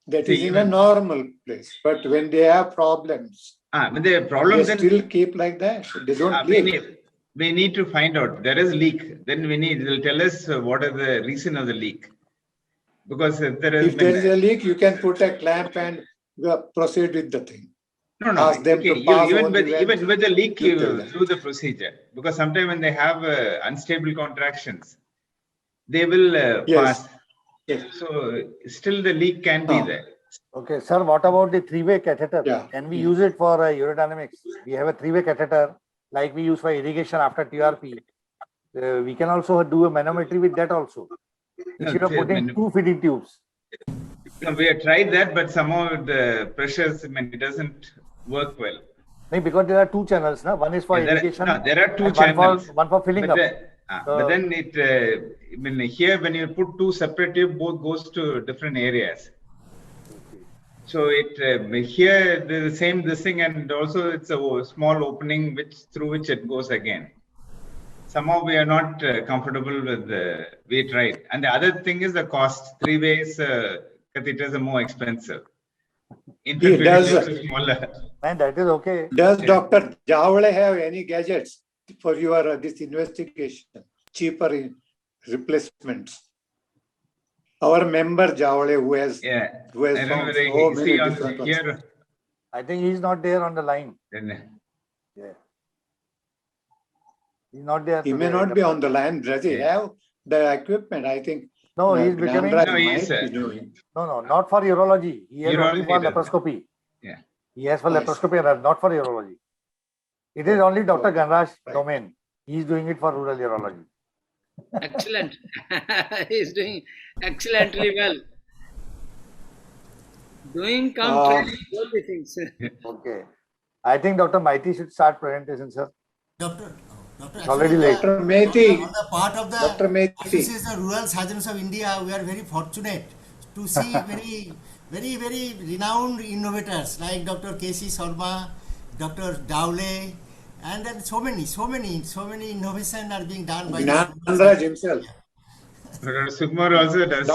That is in a normal place, but when they have problems, when they have problems, they still keep like that. They don't leak. We need to find out there is leak. Then they'll tell us what is the reason of the leak. Because if there is a leak, you can put a clamp and proceed with the thing. No. Ask them to pass even with the leak, you do the procedure. Because sometimes when they have unstable contractions, they will pass. Yes. So still the leak can be there. Okay, sir. What about the 3-way catheter? Yeah. Can we use it for urodynamics? We have a 3-way catheter like we use for irrigation after TRP. We can also do a manometry with that also. Instead of putting 2 feeding tubes. No, we have tried that, but somehow the pressures, it doesn't work well. No, because there are 2 channels. No? One is for irrigation. There are 2 channels. One for filling up. But then here when you put 2 separate tubes, both goes to different areas. So here the same this thing, and also it's a small opening through which it goes again. Somehow we are not comfortable with we tried. And the other thing is the cost. 3 ways catheters are more expensive. And that is okay. Does Dr. Javale have any gadgets for your this investigation? Cheaper replacements? Our member Javale who has so many different here I think he's not there on the line. Then, Yeah. He's not there. He may today. not be on the line. Does he have the equipment? I think. No, he's becoming. Gyanraj No, he is, might be doing. No, not for urology. He has only Urology for doesn't. laparoscopy. Yeah. He has for I see. laparoscopy, not for urology. It is only Dr. Okay. Gyanraj's Right. domain. He is doing it for rural urology. Excellent. He's doing excellently well. Doing come training, both the things. Okay. I think Dr. Maiti should start presentation, sir. Doctor, It's already late. Dr. Methi, on the part of the Dr. Methi. Association of Rural Surgeons of India, we are very fortunate to see very renowned innovators like Dr. K.C. Sharma, Dr. Dowley, and then so many innovations are being done by Gyanraj himself. Dr. Sukumar also does.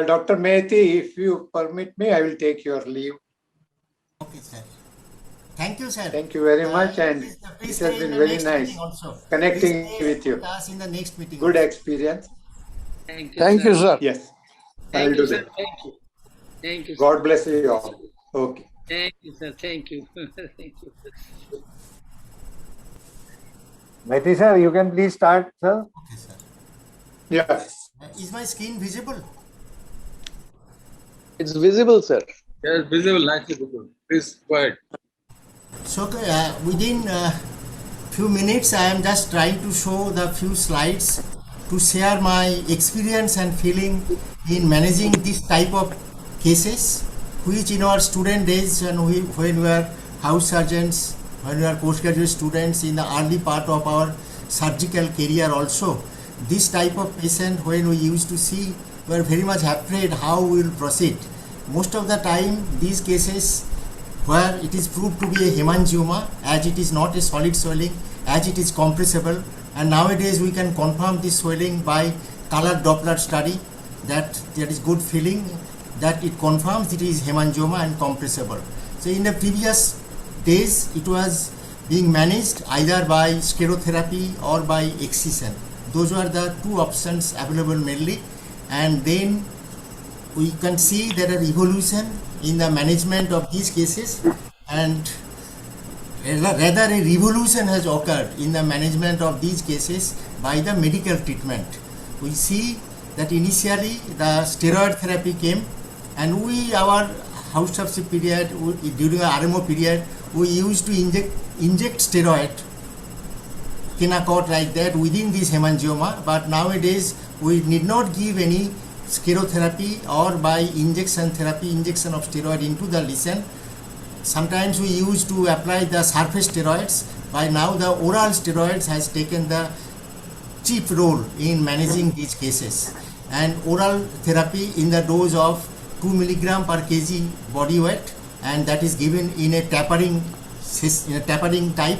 Dr. Methi, if you permit me, I will take your leave. Okay, sir. Thank you, sir. Thank you very much, and Please it has stay in been the very next nice meeting also. connecting Please stay with you. us in the next meeting. Good also. experience. Thank you, sir. Yes, I Thank will you, do sir. that. Thank you. Thank you, sir. God bless you all. Okay. Thank you, sir. Thank you. Thank you. Maiti, sir, you can please start, sir. Okay, sir. Yeah. Is my screen visible? It's visible, sir. Yes, visible, nicely visible. Please go ahead. So within few minutes, I am just trying to show the few slides to share my experience and feeling in managing this type of cases, which in our student days and when we were house surgeons, when we were postgraduate students in the early part of our surgical career also, this type of patient when we used to see, we were very much afraid how we will proceed. Most of the time, these cases where it is proved to be a hemangioma, as it is not a solid swelling, as it is compressible, and nowadays we can confirm this swelling by color Doppler study, that there is good feeling that it confirms it is hemangioma and compressible. So in the previous days, it was being managed either by sclerotherapy or by excision. Those were the two options available mainly, and then we can see there are evolution in the management of these cases, and rather a revolution has occurred in the management of these cases by the medical treatment. We see that initially the steroid therapy came, and our house subsidy period, during our RMO period, we used to inject steroid, Kenacort like that within this hemangioma, but nowadays we need not give any sclerotherapy or by injection of steroid into the lesion. Sometimes we used to apply the surface steroids. By now the oral steroids has taken the chief role in managing these cases, and oral therapy in the dose of 2 milligram per kg body weight, and that is given in a tapering type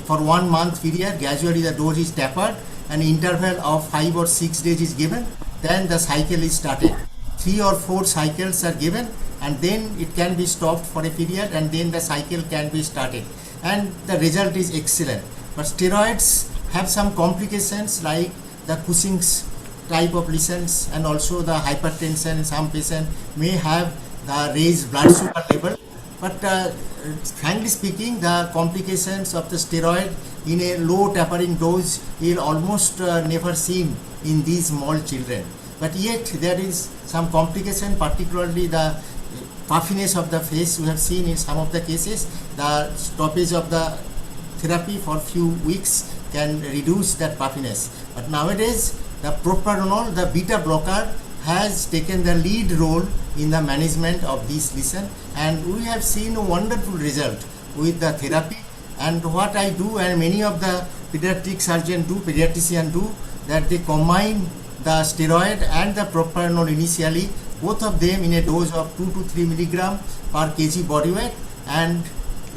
for 1 month period. Gradually the dose is tapered, an interval of 5 or 6 days is given, then the cycle is started. 3 or 4 cycles are given, and then it can be stopped for a period, and then the cycle can be started, and the result is excellent. But steroids have some complications like the Cushing's type of lesions, and also the hypertension. In some patients may have the raised blood sugar level, but frankly speaking, the complications of the steroid in a low tapering dose is almost never seen in these small children. But yet there is some complication, particularly the puffiness of the face. We have seen in some of the cases the stoppage of the therapy for few weeks can reduce that puffiness. But nowadays the propranolol, the beta blocker, has taken the lead role in the management of this lesion, and we have seen a wonderful result with the therapy. And what I do, and many of the pediatricians do, that they combine the steroid and the propranolol initially, both of them in a dose of 2 to 3 milligram per kg body weight, and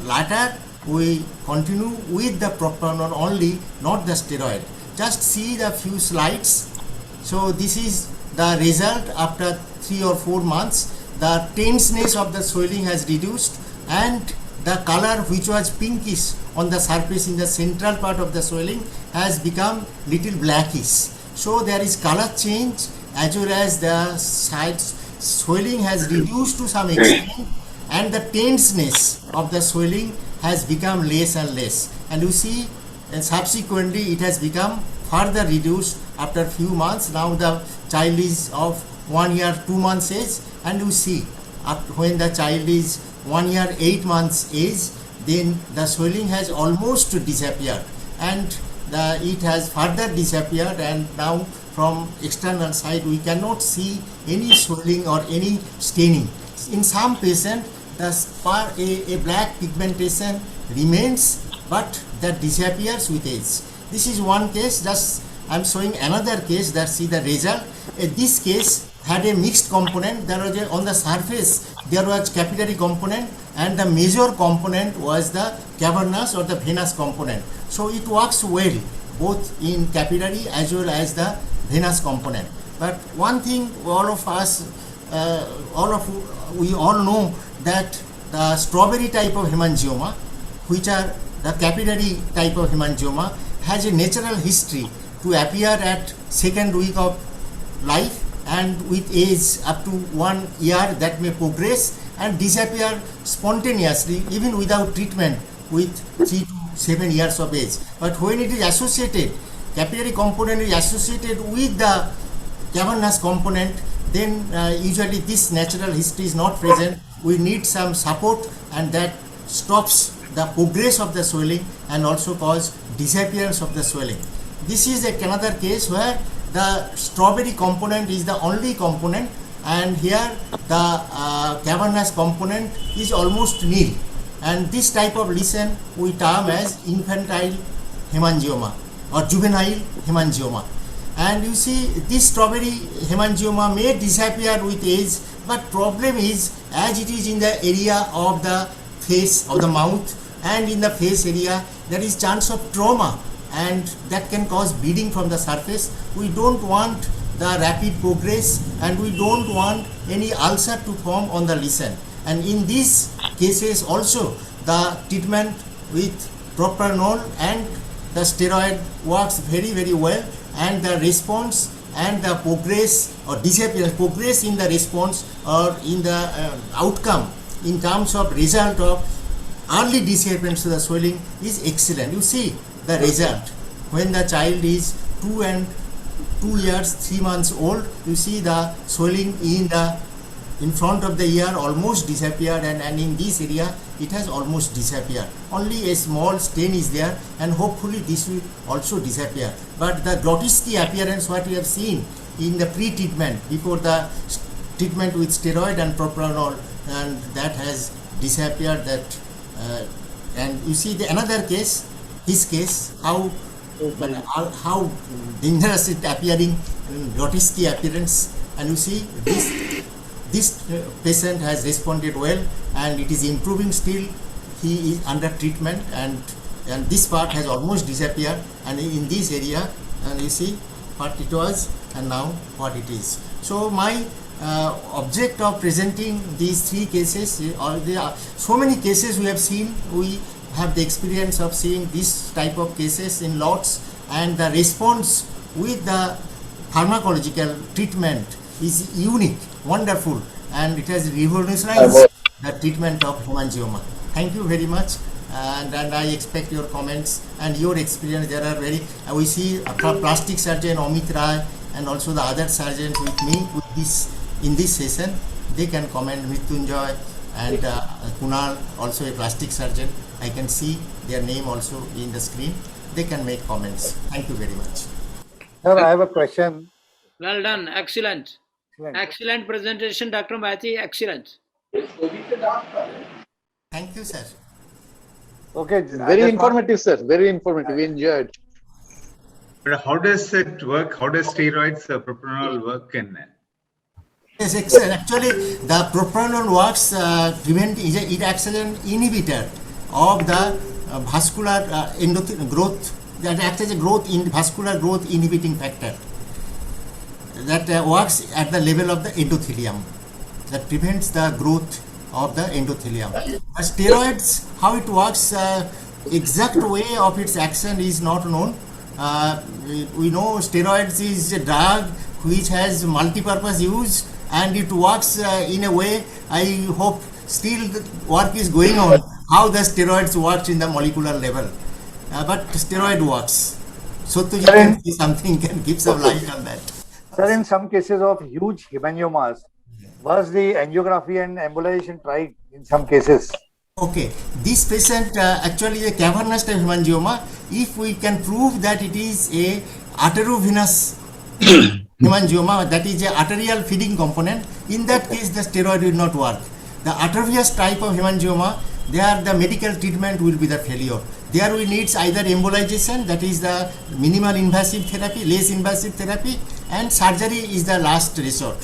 later we continue with the propranolol only, not the steroid. Just see the few slides. So this is the result after 3 or 4 months. The tenseness of the swelling has reduced, and the color which was pinkish on the surface in the central part of the swelling has become little blackish. So there is color change as well as the sides swelling has reduced to some extent, and the tenseness of the swelling has become less and less. And you see, and subsequently it has become further reduced after a few months. Now the child is of 1 year 2 months age, and you see when the child is 1 year 8 months age, then the swelling has almost disappeared, and it has further disappeared, and now from external side we cannot see any swelling or any staining. In some patients, a black pigmentation remains, but that disappears with age. This is one case. Just I am showing another case. That see the result. This case had a mixed component. There was on the surface there was capillary component, and the major component was the cavernous or the venous component. So it works well both in capillary as well as the venous component. But one thing all of us, we all know that the strawberry type of hemangioma, which are the capillary type of hemangioma, has a natural history to appear at second week of life, and with age up to 1 year that may progress and disappear spontaneously even without treatment with 3 to 7 years of age. But when it is associated, capillary component is associated with the cavernous component, then usually this natural history is not present. We need some support, and that stops the progress of the swelling and also cause disappearance of the swelling. This is another case where the strawberry component is the only component, and here the cavernous component is almost nil, and this type of lesion we term as infantile hemangioma or juvenile hemangioma. And you see, this strawberry hemangioma may disappear with age, but problem is, as it is in the area of the face of the mouth and in the face area, there is chance of trauma, and that can cause bleeding from the surface. We don't want the rapid progress, and we don't want any ulcer to form on the lesion. And in these cases also, the treatment with propranolol and the steroid works very, very well, and the response and the progress or disappearance, progress in the response or in the outcome in terms of result of early disappearance of the swelling is excellent. You see the result when the child is 2 years 3 months old. You see the swelling in front of the ear almost disappeared, and in this area it has almost disappeared. Only a small stain is there, and hopefully this will also disappear. But the Groteski appearance what we have seen in the pre-treatment before the treatment with steroid and propranolol, and that has disappeared. And you see another case, his case, how dangerous it appearing, Groteski appearance, and you see this patient has responded well, and it is improving still. He is under treatment, and this part has almost disappeared, and in this area, and you see what it was and now what it is. So my object of presenting these 3 cases, there are so many cases we have seen. We have the experience of seeing this type of cases in lots, and the response with the pharmacological treatment is unique, wonderful, and it has revolutionized the treatment of hemangioma. Thank you very much, and I expect your comments and your experience. There are we see a plastic surgeon Amit Rai and also the other surgeons with me in this session. They can comment. Mrityunjoy and Kunal, also a plastic surgeon. I can see their name also in the screen. They can make comments. Thank you very much. Sir, I have a question. Well done. Excellent. Excellent presentation, Dr. Mahathi. Excellent. Thank you, sir. Okay. Very informative, sir. Very informative. We enjoyed. But how does it work? How does steroids, propranolol work in? Yes, excellent. Actually, the propranolol works it acts as an inhibitor of the vascular growth. That acts as a vascular growth inhibiting factor that works at the level of the endothelium, that prevents the growth of the endothelium. Steroids, how it works, exact way of its action is not known. We know steroids is a drug which has multi-purpose use, and it works in a way. I hope still the work is going on how the steroids works in the molecular level, but steroid works. So to you can see something, can give some light on that. Sir, in some cases of huge hemangiomas, was the angiography and embolization tried in some cases? Okay, this patient actually is a cavernous type hemangioma. If we can prove that it is a arteriovenous hemangioma, that is a arterial feeding component, in that case the steroid will not work. The arteriovenous type of hemangioma, there the medical treatment will be the failure. There we need either embolization, that is the minimal invasive therapy, less invasive therapy, and surgery is the last resort,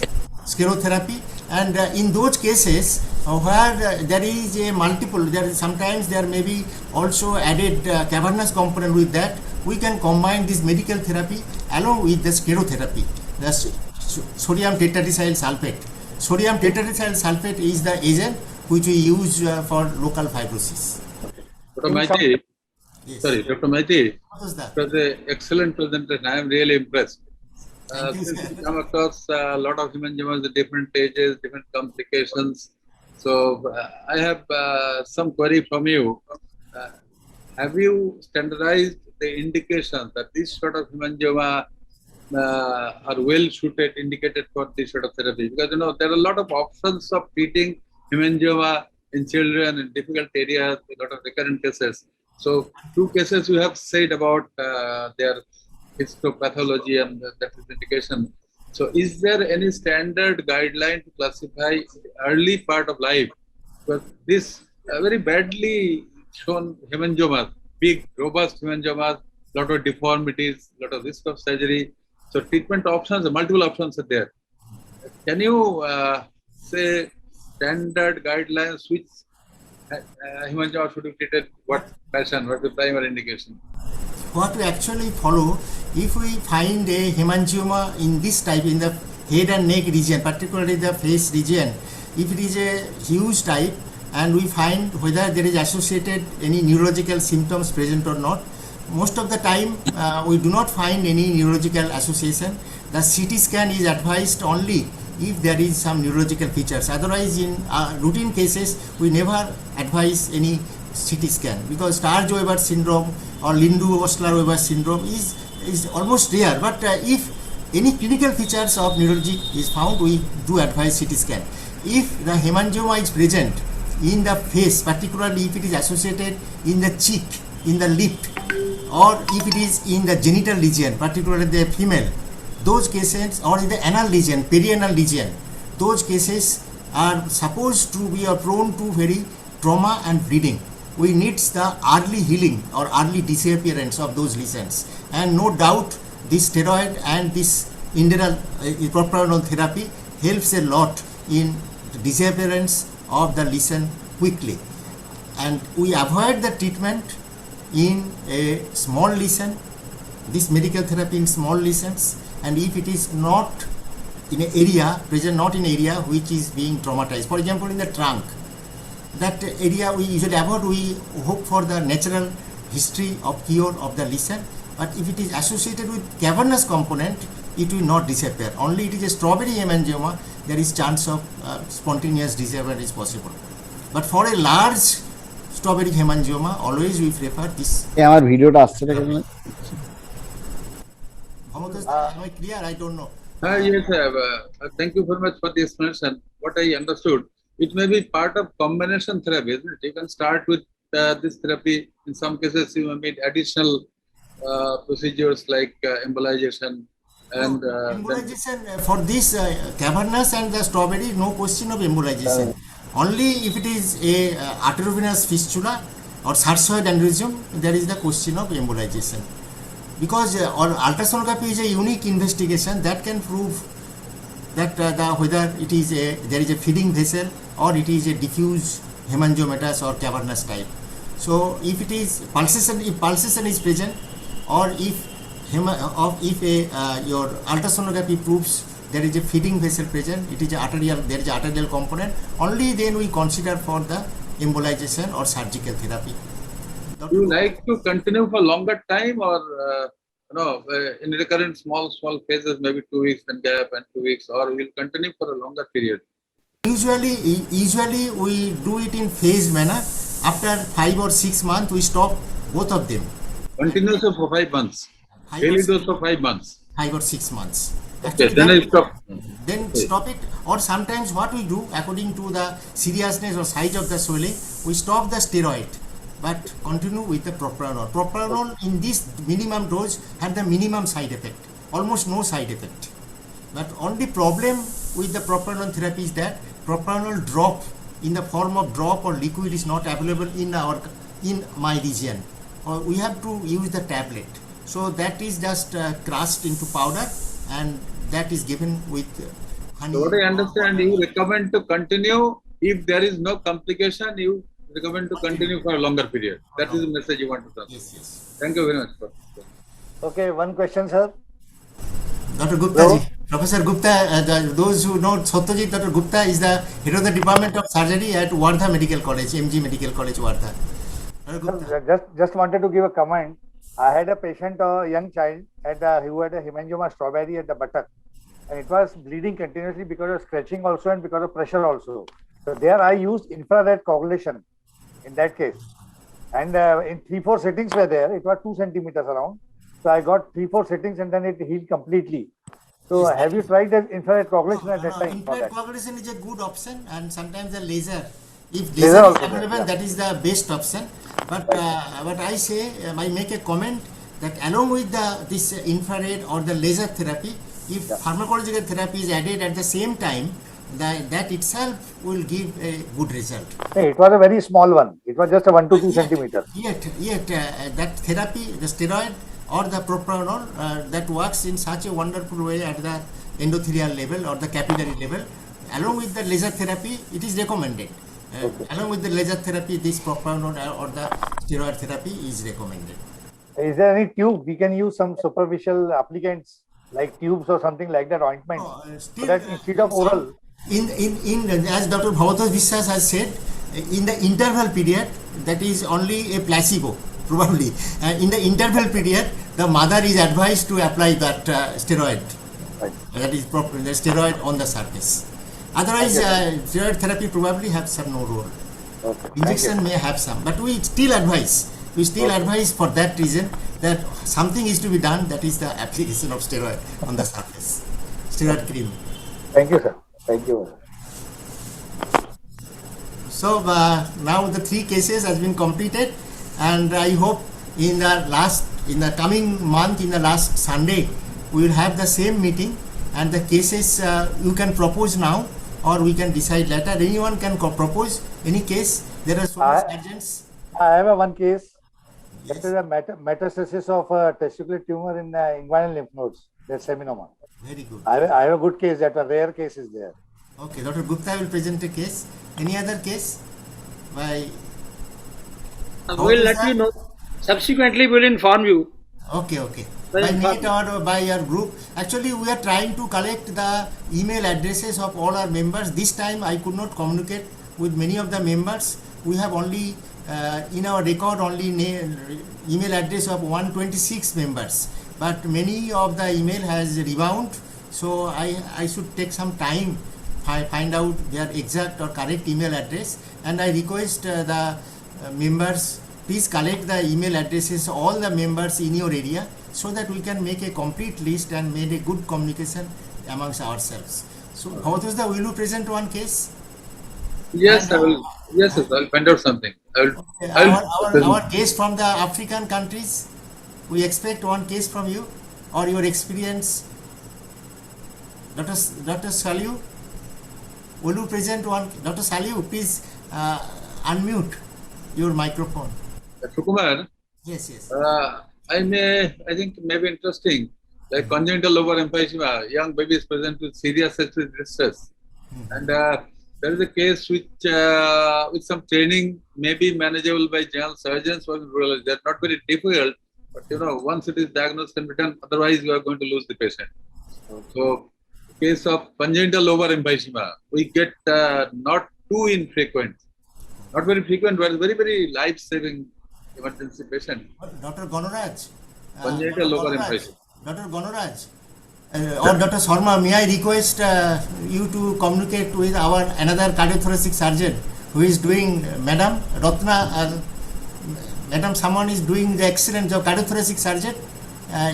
sclerotherapy. And in those cases where there is a multiple, sometimes there may be also added cavernous component with that, we can combine this medical therapy along with the sclerotherapy, the sodium tetradecyl sulfate. Sodium tetradecyl sulfate is the agent which we use for local fibrosis. Dr. Maiti, Yes. sorry, Dr. Maiti, What was that? it was an excellent presentation. I am really impressed. Thank you, Since sir. we come across a lot of hemangiomas at different stages, different complications. So I have some query from you. Have you standardized the indications that this sort of hemangioma are well suited, indicated for this sort of therapy? Because there are a lot of options of treating hemangioma in children in difficult areas, a lot of recurrent cases. So 2 cases you have said about their histopathology and that is indication. So is there any standard guideline to classify early part of life? Because this very badly shown hemangiomas, big, robust hemangiomas, lot of deformities, lot of risk of surgery. So treatment options, multiple options are there. Can you say standard guidelines which hemangioma should be treated, what fashion, what the primary indication? What we actually follow, if we find a hemangioma in this type, in the head and neck region, particularly the face region, if it is a huge type and we find whether there is associated any neurological symptoms present or not, most of the time we do not find any neurological association. The CT scan is advised only if there is some neurological features. Otherwise, in routine cases, we never advise any CT scan, because Sturge-Weber syndrome or Lindu-Ostler-Weber syndrome is almost rare. But if any clinical features of neurology is found, we do advise CT scan. If the hemangioma is present in the face, particularly if it is associated in the cheek, in the lip, or if it is in the genital region, particularly the female, those cases, or in the anal region, perianal region, those cases are supposed to be prone to very trauma and bleeding. We need the early healing or early disappearance of those lesions. And no doubt this steroid and this propranolol therapy helps a lot in disappearance of the lesion quickly. And we avoid the treatment in a small lesion, this medical therapy in small lesions, and if it is not in an area, present not in area which is being traumatized. For example, in the trunk, that area we usually avoid, we hope for the natural history of cure of the lesion. But if it is associated with cavernous component, it will not disappear. Only it is a strawberry hemangioma, there is chance of spontaneous disappearance is possible. But for a large strawberry hemangioma, always we prefer this. আমার ভিডিওটা আসছে না কেন? Am I clear? I don't know. Yes, thank you very much for the explanation. What I understood, it may be part of combination therapy, isn't it? You can start with this therapy. In some cases, you may need additional procedures like embolization. And embolization for this cavernous and the strawberry, no question of embolization. Only if it is a arteriovenous fistula or sarcoid aneurysm, there is the question of embolization. Because ultrasonography is a unique investigation that can prove that whether it is there is a feeding vessel or it is a diffuse hemangiomatous or cavernous type. So if it is pulsation, if pulsation is present, or if your ultrasonography proves there is a feeding vessel present, it is arterial, there is arterial component, only then we consider for the embolization or surgical therapy. Do you like to continue for longer time, or in recurrent small phases, maybe 2 weeks and gap and 2 weeks, or will continue for a longer period? Usually we do it in phased manner. After 5 or 6 months, we stop both of them. Continuously for 5 months. Five or Daily six- dose for 5 months. 5 or 6 months. Okay, then I stop. Then stop it. Or sometimes what we do, according to the seriousness or size of the swelling, we stop the steroid, but continue with the propranolol. Propranolol in this minimum dose had the minimum side effect, almost no side effect. But only problem with the propranolol therapy is that propranolol drop in the form of drop or liquid is not available in my region, or we have to use the tablet. So that is just crushed into powder, and that is given with honey. So what I understand, you recommend to continue. If there is no complication, you recommend to continue for a longer period. That is the message you want to transmit. Yes. Thank you very much. Okay, one question, sir. Dr. Gupta ji, Professor Gupta, those who know Satyajit, Dr. Gupta is the head of the Department of Surgery at Wardha Medical College, MG Medical College, Wardha. Dr. Gupta. Just wanted to give a comment. I had a patient, a young child, who had a hemangioma strawberry at the buttock, and it was bleeding continuously because of scratching also and because of pressure also. So there I used infrared coagulation in that case, and in 3-4 settings were there. It was 2 centimeters around. So I got 3-4 settings and then it healed completely. So Yes. have you tried that infrared coagulation at that time? for Infrared that? coagulation is a good option, and sometimes the laser. If Laser laser is also, available, yeah. that is the best option. But I say, I make a comment that along with this infrared or the laser therapy, if pharmacological therapy is added at the same time, that itself will give a good result. Hey, it was a very small one. It was just a 1 to 2 centimeters. Yet that therapy, the steroid or the propranolol, that works in such a wonderful way at the endothelial level or the capillary level. Along with the laser therapy, it is recommended. Along with the laser therapy, this propranolol or the steroid therapy is recommended. Is there any tube? We can use some superficial applicants like tubes or something like that, ointment. So that instead of oral. In as Dr. Bhavatos Vishwas has said, in the interval period, that is only a placebo, probably. In the interval period, the mother is advised to apply that steroid. Right. That is the steroid on the surface. Otherwise, steroid therapy probably has no role. Okay. Thank Injection may have some, but we still advise. We still advise for that reason that something is to be done. That is the application of steroid on the surface, steroid cream. Thank you, sir. Thank you. So now the 3 cases has been completed, and I hope in the coming month, in the last Sunday, we will have the same meeting, and the cases you can propose now, or we can decide later. Anyone can propose any case. There are so many surgeons. I have one case. That is a metastasis of a testicular tumor in the inguinal lymph nodes. That's seminoma. Very good. I have a good case. That a rare case is there. Okay, Dr. Gupta will present a case. Any other case? By We'll let you know. Subsequently, we'll inform you. Okay. By By meet or by your group. Actually, we are trying to collect the email addresses of all our members. This time, I could not communicate with many of the members. We have only in our record only email address of 126 members. But many of the email has rebound. So I should take some time find out their exact or correct email address, and I request the members, please collect the email addresses of all the members in your area, so that we can make a complete list and make a good communication amongst ourselves. So Bhavatos, will you present one case? Yes, And, I will. Yes, I'll find out something. Our case from the African countries, we expect one case from you or your experience. Dr. Saliu, will you present one? Dr. Saliu, please unmute your microphone. Dr. Kumar, Yes. I think maybe interesting. Like congenital lobar emphysema, young babies present with serious sexual distress, and there is a case which with some training may be manageable by general surgeons or urologists. They're not very difficult, but once it is diagnosed can be done. Otherwise, you are going to lose the patient. So, case of congenital lobar emphysema, we get not too infrequent, not very frequent, but very life-saving emergency patient. Dr. Ganoraj, congenital local Ganoraj, emphysema. Dr. Ganoraj, or Dr. Sharma, may I request you to communicate with our another cardiothoracic surgeon who is doing, Madam Ratna, Madam someone is doing the excellent job, cardiothoracic surgeon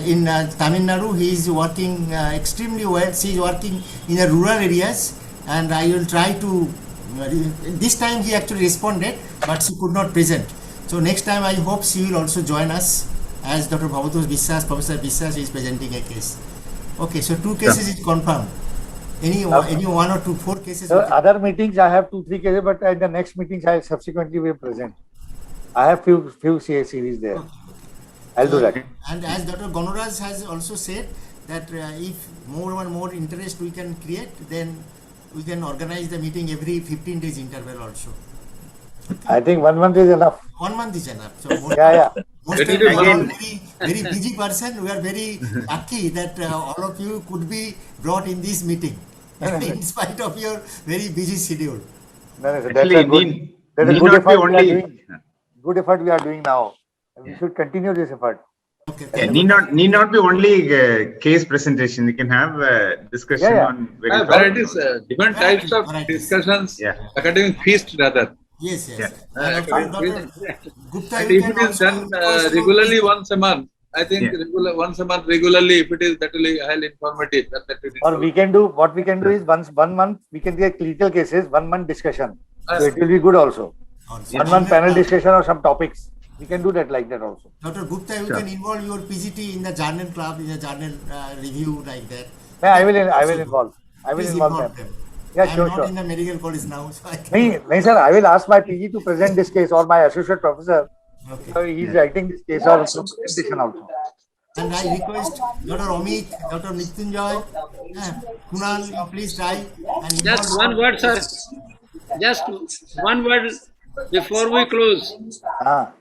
in Tamil Nadu. He is working extremely well. She is working in the rural areas, and I will try to. This time he actually responded, but she could not present. So next time I hope she will also join us, as Dr. Bhabatosh Biswas, Professor Biswas is presenting a case. Okay, so 2 cases is confirmed. Any 1 or 2, 4 cases? So okay. other meetings I have 2-3 cases, but at the next meetings I subsequently will present. I have few CA series there. I'll do that. And as Dr. Ganoraj has also said that if more and more interest we can create, then we can organize the meeting every 15 days interval also. I think 1 month is enough. 1 month is enough. So Yeah. most of That is you are again- very busy person. We are very lucky that all of you could be brought in this meeting in spite of your very busy schedule. No, that's Actually, a good, need that's a not good be effort we are only doing. Good effort we are doing now. We should continue this effort. Okay. need not be only case presentation. We can have discussion Yeah. on very Varieties, different types of Varieties. discussions, Yeah. academic feast rather. Yes. Yeah. And of course, Dr. Gupta, And you if can it is also done request to- regularly once a month, I think Yeah. once a month regularly, if it is that will be highly informative. That it is Or we can do, what we can do is once 1 month, we can get clinical cases, 1 month discussion. So it will be good also. also. 1 month panel discussion or some topics. We can do that like that also. Dr. Gupta, you can involve your PGT in the journal club, in the journal review like that. Yeah, I will involve. I will Please involve them. Yeah, I am sure, not sure. in the medical college now, so I can. No, sir, I will ask my PG to present this case or my associate professor. Okay. So he's writing this case or presentation also. And I request Dr. Amit, Dr. Nityunjoy, Kunal, you please try and Just involve- one word, sir. Just one word before we close. Ah,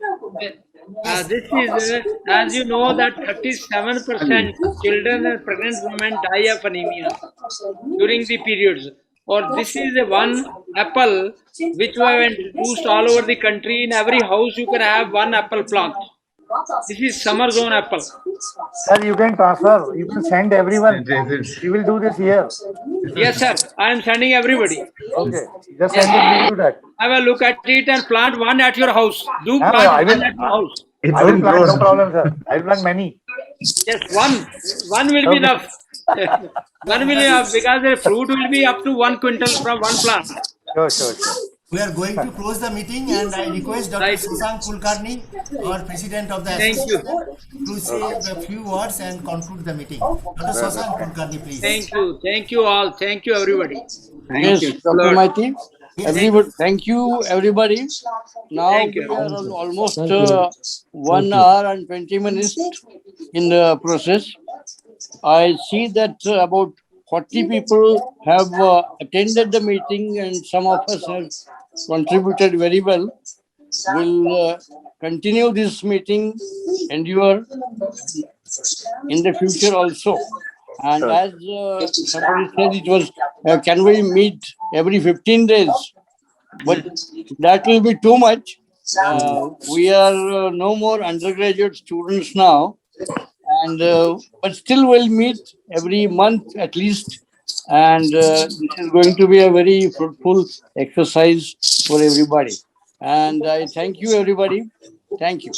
This is, as you know, that 37% children and pregnant women die of anemia during the periods. Or this is a one apple which we have introduced all over the country. In every house, you can have 1 apple plant. This is summer zone apple. sir, you can transfer. You can send everyone. We will do this here. Yes, sir. I am sending everybody. Okay. Just send it. We will do that. Have a look at it and plant 1 at your house. Do Yeah, plant I will- 1 at your house. It's I will in plant, no growth. problem, sir. I will plant many. Yes, one will be enough. One will be enough because the fruit will be up to 1 quintal from 1 plant. Sure. We are going to close the meeting, and I request Dr. Right. Shashank Kulkarni, our president of the Thank you. association, to say a few words and conclude the meeting. Dr. Shashank Kulkarni, please. Thank you all. Thank you everybody. Yes, Dr. Maiti. Yes. Everybody, thank you, everybody. Now Thank we you. are almost 1 hour and 20 minutes in the process. I see that about 40 people have attended the meeting, and some of us have contributed very well. We'll continue this meeting and you are in the future also. And as somebody said, it was, can we meet every 15 days? But that will be too much. We are no more undergraduate students now, and but still we'll meet every month at least. And this is going to be a very fruitful exercise for everybody. And I thank you, everybody. Thank you.